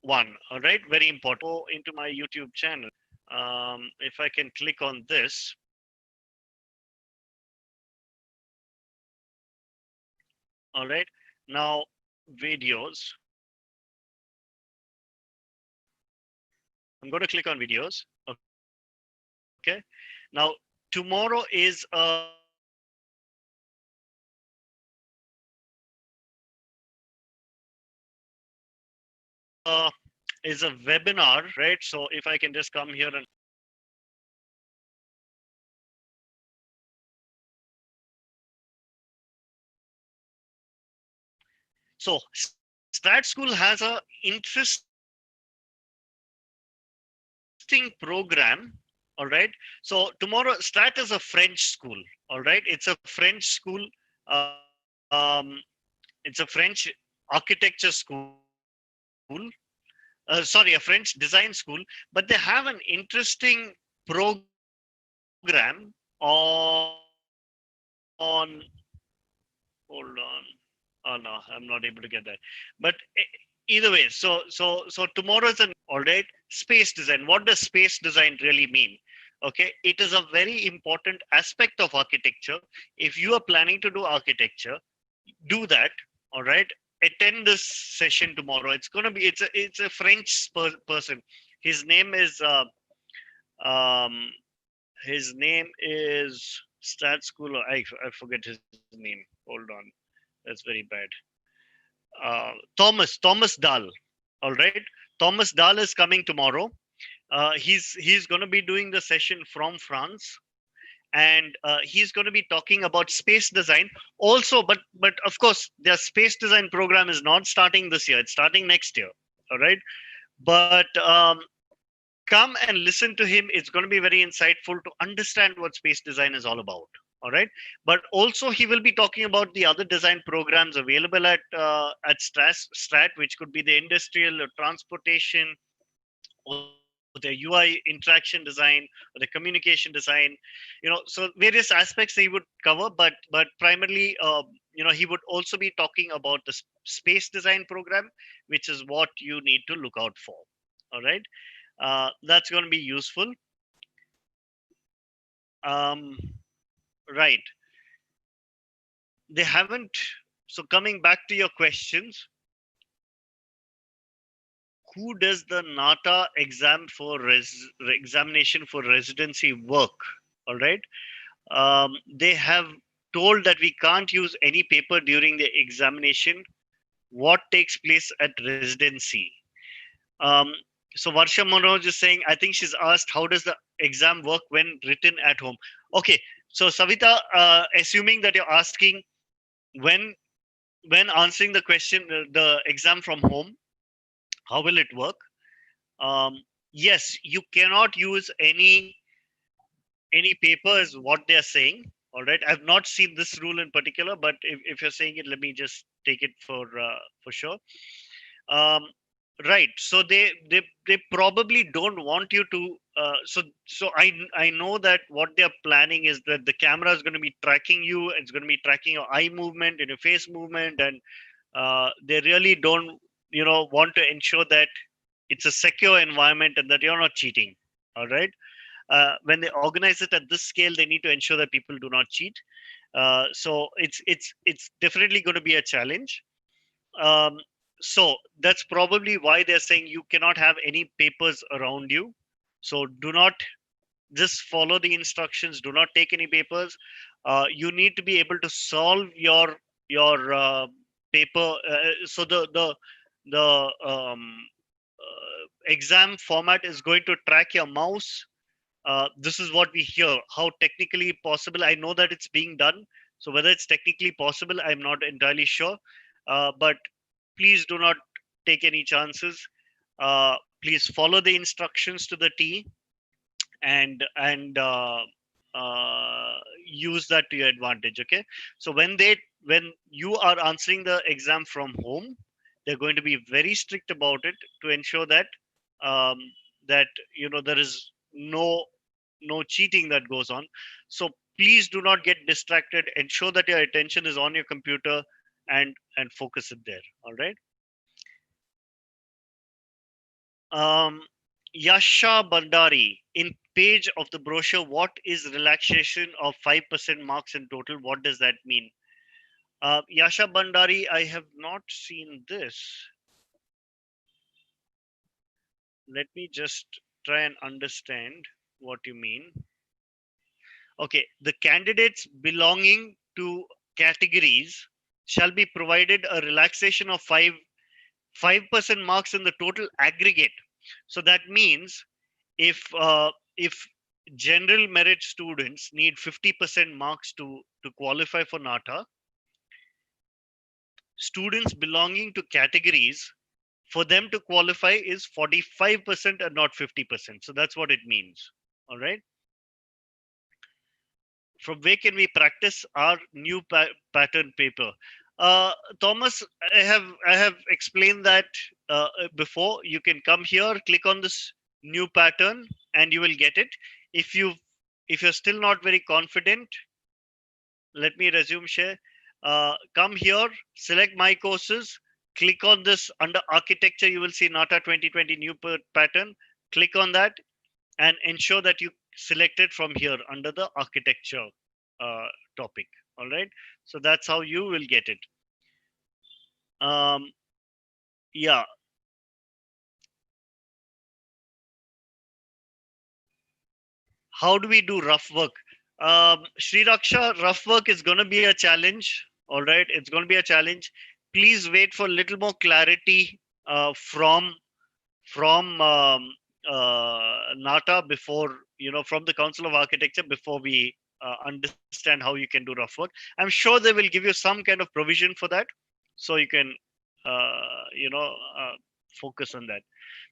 one. All right, very important. If I go into my YouTube channel, if I can click on this, all right, now videos. I'm going to click on videos. Okay, now tomorrow is a webinar, right? So if I can just come here and so Strat School has a interesting program. All right. So tomorrow, Strat is a French school. All right. It's a French school. Um, it's a French architecture school. Sorry, a French design school. But they have an interesting program on on. Hold on. Oh no, I'm not able to get that. But either way, so tomorrow is an all right. Space design. What does space design really mean? Okay, it is a very important aspect of architecture. If you are planning to do architecture, do that. All right. Attend this session tomorrow. It's gonna be. It's a French person. His name is um his name is Stat School. I forget his name. Hold on. That's very bad. Thomas Dahl. All right, Thomas Dahl is coming tomorrow. He's going to be doing the session from France, and he's going to be talking about space design also. But of course, their space design program is not starting this year. It's starting next year. All right, but come and listen to him. It's going to be very insightful to understand what space design is all about. All right, but also he will be talking about the other design programs available at Strat, which could be the industrial or transportation or the UI interaction design or the communication design. So various aspects he would cover, but primarily, he would also be talking about the space design program, which is what you need to look out for. All right, that's going to be useful. Um, right. They haven't. So coming back to your questions, who does the Nata examination for residency work? All right. They have told that we can't use any paper during the examination. What takes place at residency? Um, so Varsha Manoj is saying, I think she's asked, how does the exam work when written at home? Okay, so Savita, assuming that you're asking when when answering the question, the exam from home, how will it work? Yes, you cannot use any paper is what they're saying. All right, I've not seen this rule in particular, but if you're saying it, let me just take it for sure. um, right, so they probably don't want you to so I know that what they're planning is that the camera is going to be tracking you. It's going to be tracking your eye movement and your face movement, and they really don't want to ensure that it's a secure environment and that you're not cheating. All right, when they organize it at this scale, they need to ensure that people do not cheat. So it's definitely going to be a challenge. um, so that's probably why they're saying you cannot have any papers around you. So do not, just follow the instructions. Do not take any papers. You need to be able to solve your paper. So the exam format is going to track your mouse. This is what we hear. How technically possible? I know that it's being done. So whether it's technically possible, I'm not entirely sure. But please do not take any chances. Please follow the instructions to the T, and use that to your advantage. Okay. So when you are answering the exam from home, they're going to be very strict about it to ensure that um, that there is no cheating that goes on. So please do not get distracted. Ensure that your attention is on your computer, and focus it there. All right. um, Yasha Bandari, in page of the brochure, what is relaxation of 5% marks in total? What does that mean? Yasha Bandari, I have not seen this. Let me just try and understand what you mean. Okay, the candidates belonging to categories shall be provided a relaxation of 5% marks in the total aggregate. So that means if general merit students need 50% marks to qualify for Nata, students belonging to categories, for them to qualify is 45% and not 50%. So that's what it means. All right. From where can we practice our new pattern paper? Thomas, I have explained that before. You can come here, click on this new pattern, and you will get it. If you're still not very confident, let me resume share. Come here, select my courses, click on this under architecture. You will see Nata 2020 new pattern. Click on that and ensure that you select it from here under the architecture uh, topic. All right. So that's how you will get it. Um, yeah. How do we do rough work? Sri Raksha, rough work is going to be a challenge. All right. It's going to be a challenge. Please wait for a little more clarity from Nata before, from the Council of Architecture before we understand how you can do rough work. I'm sure they will give you some kind of provision for that, so you can, uh, you know, uh, focus on that.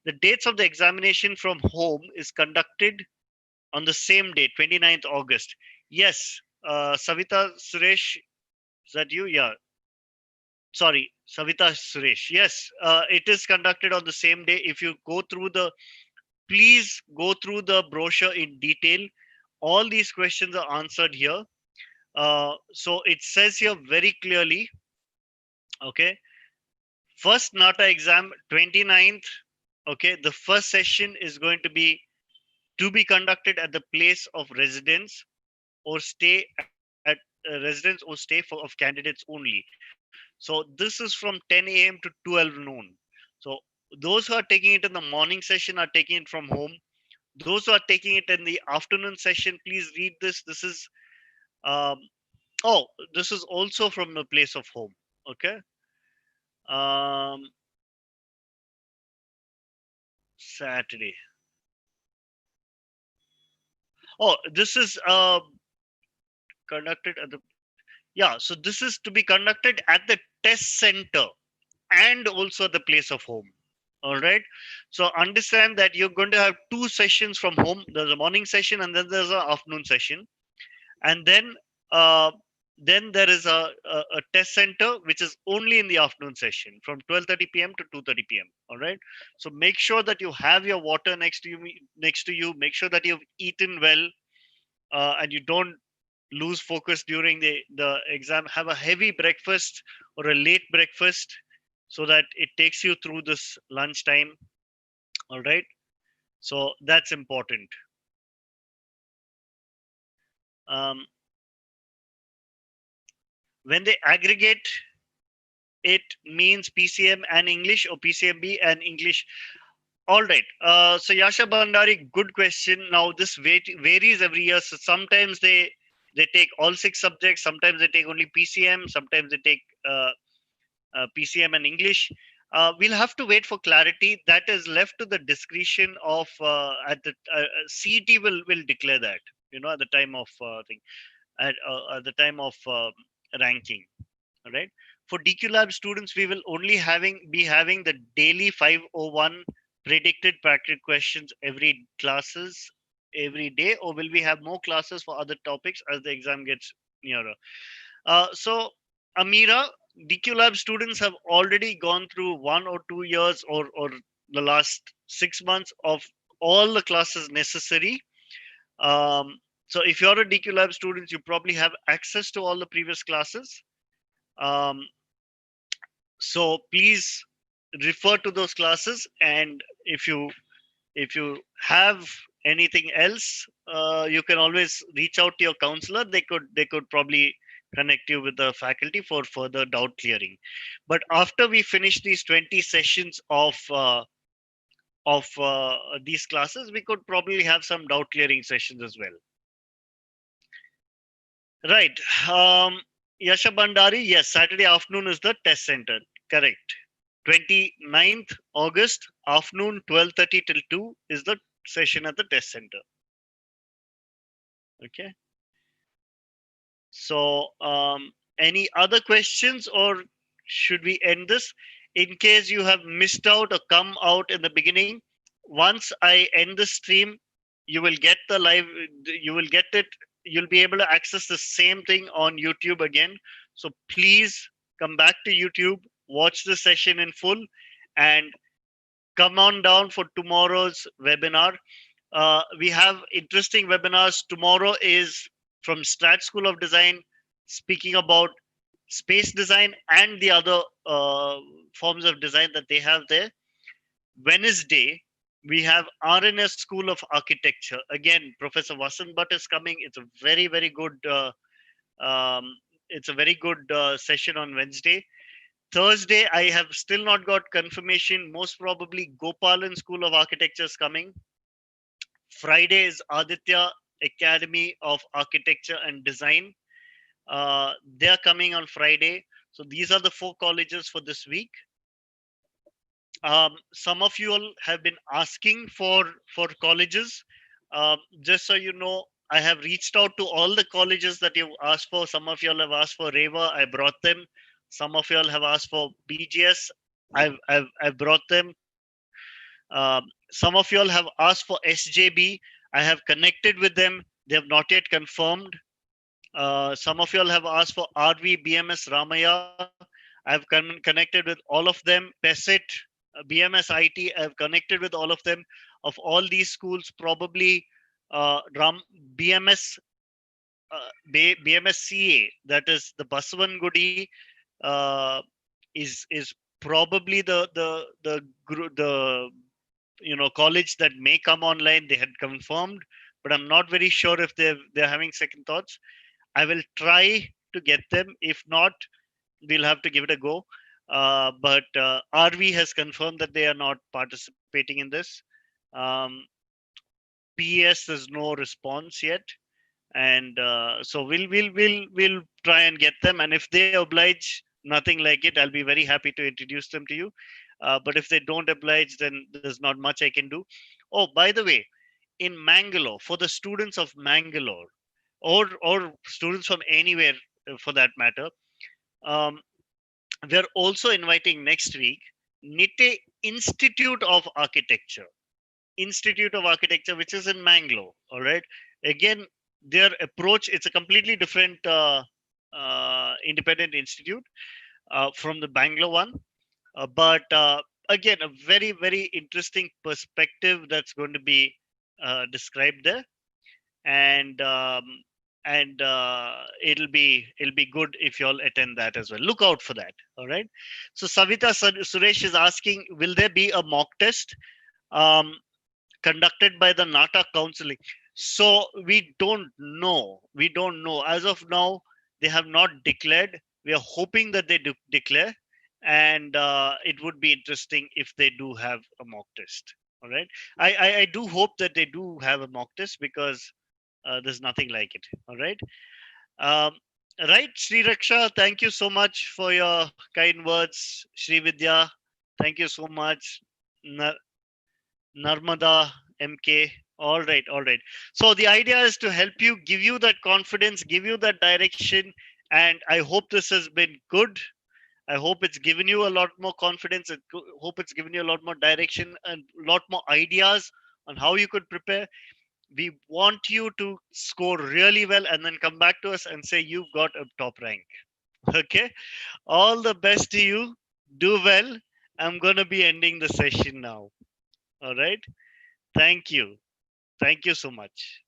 The dates of the examination from home is conducted on the same day, 29th August. Yes, Savita Suresh, is that you? Yeah, sorry, Savita Suresh. Yes, it is conducted on the same day. If you go through the Please go through the brochure in detail. All these questions are answered here. So it says here very clearly, okay, first NATA exam 29th, okay, the first session is going to be conducted at the place of residence or stay at residence or stay of candidates only. So this is from 10 a.m. to 12 noon. So those who are taking it in the morning session are taking it from home. Those who are taking it in the afternoon session, please read this. Um, oh, this is also from the place of home. Okay. Um, Saturday. Oh, this is conducted at the, yeah. So this is to be conducted at the test center and also the place of home. All right. So understand that you're going to have two sessions from home. There's a morning session and then there's an afternoon session. And uh, then there is a test center which is only in the afternoon session from 12:30 p.m. to 2:30 p.m. All right. So make sure that you have your water next to you. Make sure that you've eaten well, and you don't lose focus during the exam. Have a heavy breakfast or a late breakfast so that it takes you through this lunchtime. All right. So that's important. um, when they aggregate, it means PCM and English or PCMB and English. All right. So Yasha Bandari, good question. Now this varies every year. So sometimes they take all six subjects. Sometimes they take only PCM. Sometimes they take PCM and English. We'll have to wait for clarity. That is left to the discretion of at the CET will declare that, at the time of thing at the time of ranking. All right. For DQ Lab students, we will only be having the daily 501 predicted practice questions every day, or will we have more classes for other topics as the exam gets nearer? So, Amira, DQ Lab students have already gone through 1 or 2 years or the last 6 months of all the classes necessary. Um, so, if you're a DQ Lab student, you probably have access to all the previous classes. Um, so please refer to those classes, and if you have anything else, you can always reach out to your counselor. They could probably connect you with the faculty for further doubt clearing. But after we finish these 20 sessions of these classes, we could probably have some doubt clearing sessions as well. Right. Yasha Bandari, yes, Saturday afternoon is the test center. Correct. 29th August afternoon, 12:30 till 2 is the session at the test center. Okay. So, any other questions, or should we end this? In case you have missed out or come out in the beginning, once I end the stream, you will get the live, you will get it, you'll be able to access the same thing on YouTube again. So please come back to YouTube, watch the session in full, and come on down for tomorrow's webinar. We have interesting webinars. Tomorrow is from Strat School of Design, speaking about space design and the other forms of design that they have there. Wednesday, we have RNS School of Architecture. Again, Professor Vasant Bhatt is coming. It's a very, very good. Um, it's a very good session on Wednesday. Thursday, I have still not got confirmation. Most probably, Gopalan School of Architecture is coming. Friday is Aditya Academy of Architecture and Design. They're coming on Friday. So these are the four colleges for this week. Some of you all have been asking for colleges. Just so you know, I have reached out to all the colleges that you've asked for. Some of you all have asked for Reva. I brought them. Some of you all have asked for BGS. I've brought them. Some of you all have asked for SJB. I have connected with them. They have not yet confirmed. Some of you all have asked for RV BMS Ramaya. I've connected with all of them. PESIT, BMS IT, I've connected with all of them. Of all these schools, probably BMS, BMSCA, that is the Basavangudi, uh, is probably the college that may come online. They had confirmed, but I'm not very sure if they're having second thoughts. I will try to get them. If not, we'll have to give it a go. But RV has confirmed that they are not participating in this. Um, PS, there's no response yet, and so we'll try and get them. And if they oblige, nothing like it. I'll be very happy to introduce them to you. But if they don't oblige, then there's not much I can do. Oh, by the way, in Mangalore, for the students of Mangalore, or students from anywhere for that matter, um, we're also inviting next week Nite Institute of Architecture. Institute of Architecture, which is in Mangalore. All right. Again, their approach, it's a completely different independent institute from the Bangalore one. But again, a very, very interesting perspective that's going to be described there. And it'll be good if you all attend that as well. Look out for that. All right. So Savita Suresh is asking, will there be a mock test conducted by the Nata counseling? So we don't know. We don't know as of now. They have not declared. We are hoping that they do declare, and it would be interesting if they do have a mock test. All right. I do hope that they do have a mock test, because there's nothing like it. All right. Um, right, Sri Raksha, thank you so much for your kind words. Sri Vidya, thank you so much. Narmada, MK. All right, all right. So the idea is to help you, give you that confidence, give you that direction, and I hope this has been good. I hope it's given you a lot more confidence. I hope it's given you a lot more direction and a lot more ideas on how you could prepare. We want you to score really well and then come back to us and say you've got a top rank. Okay. All the best to you. Do well. I'm going to be ending the session now. All right. Thank you. Thank you so much.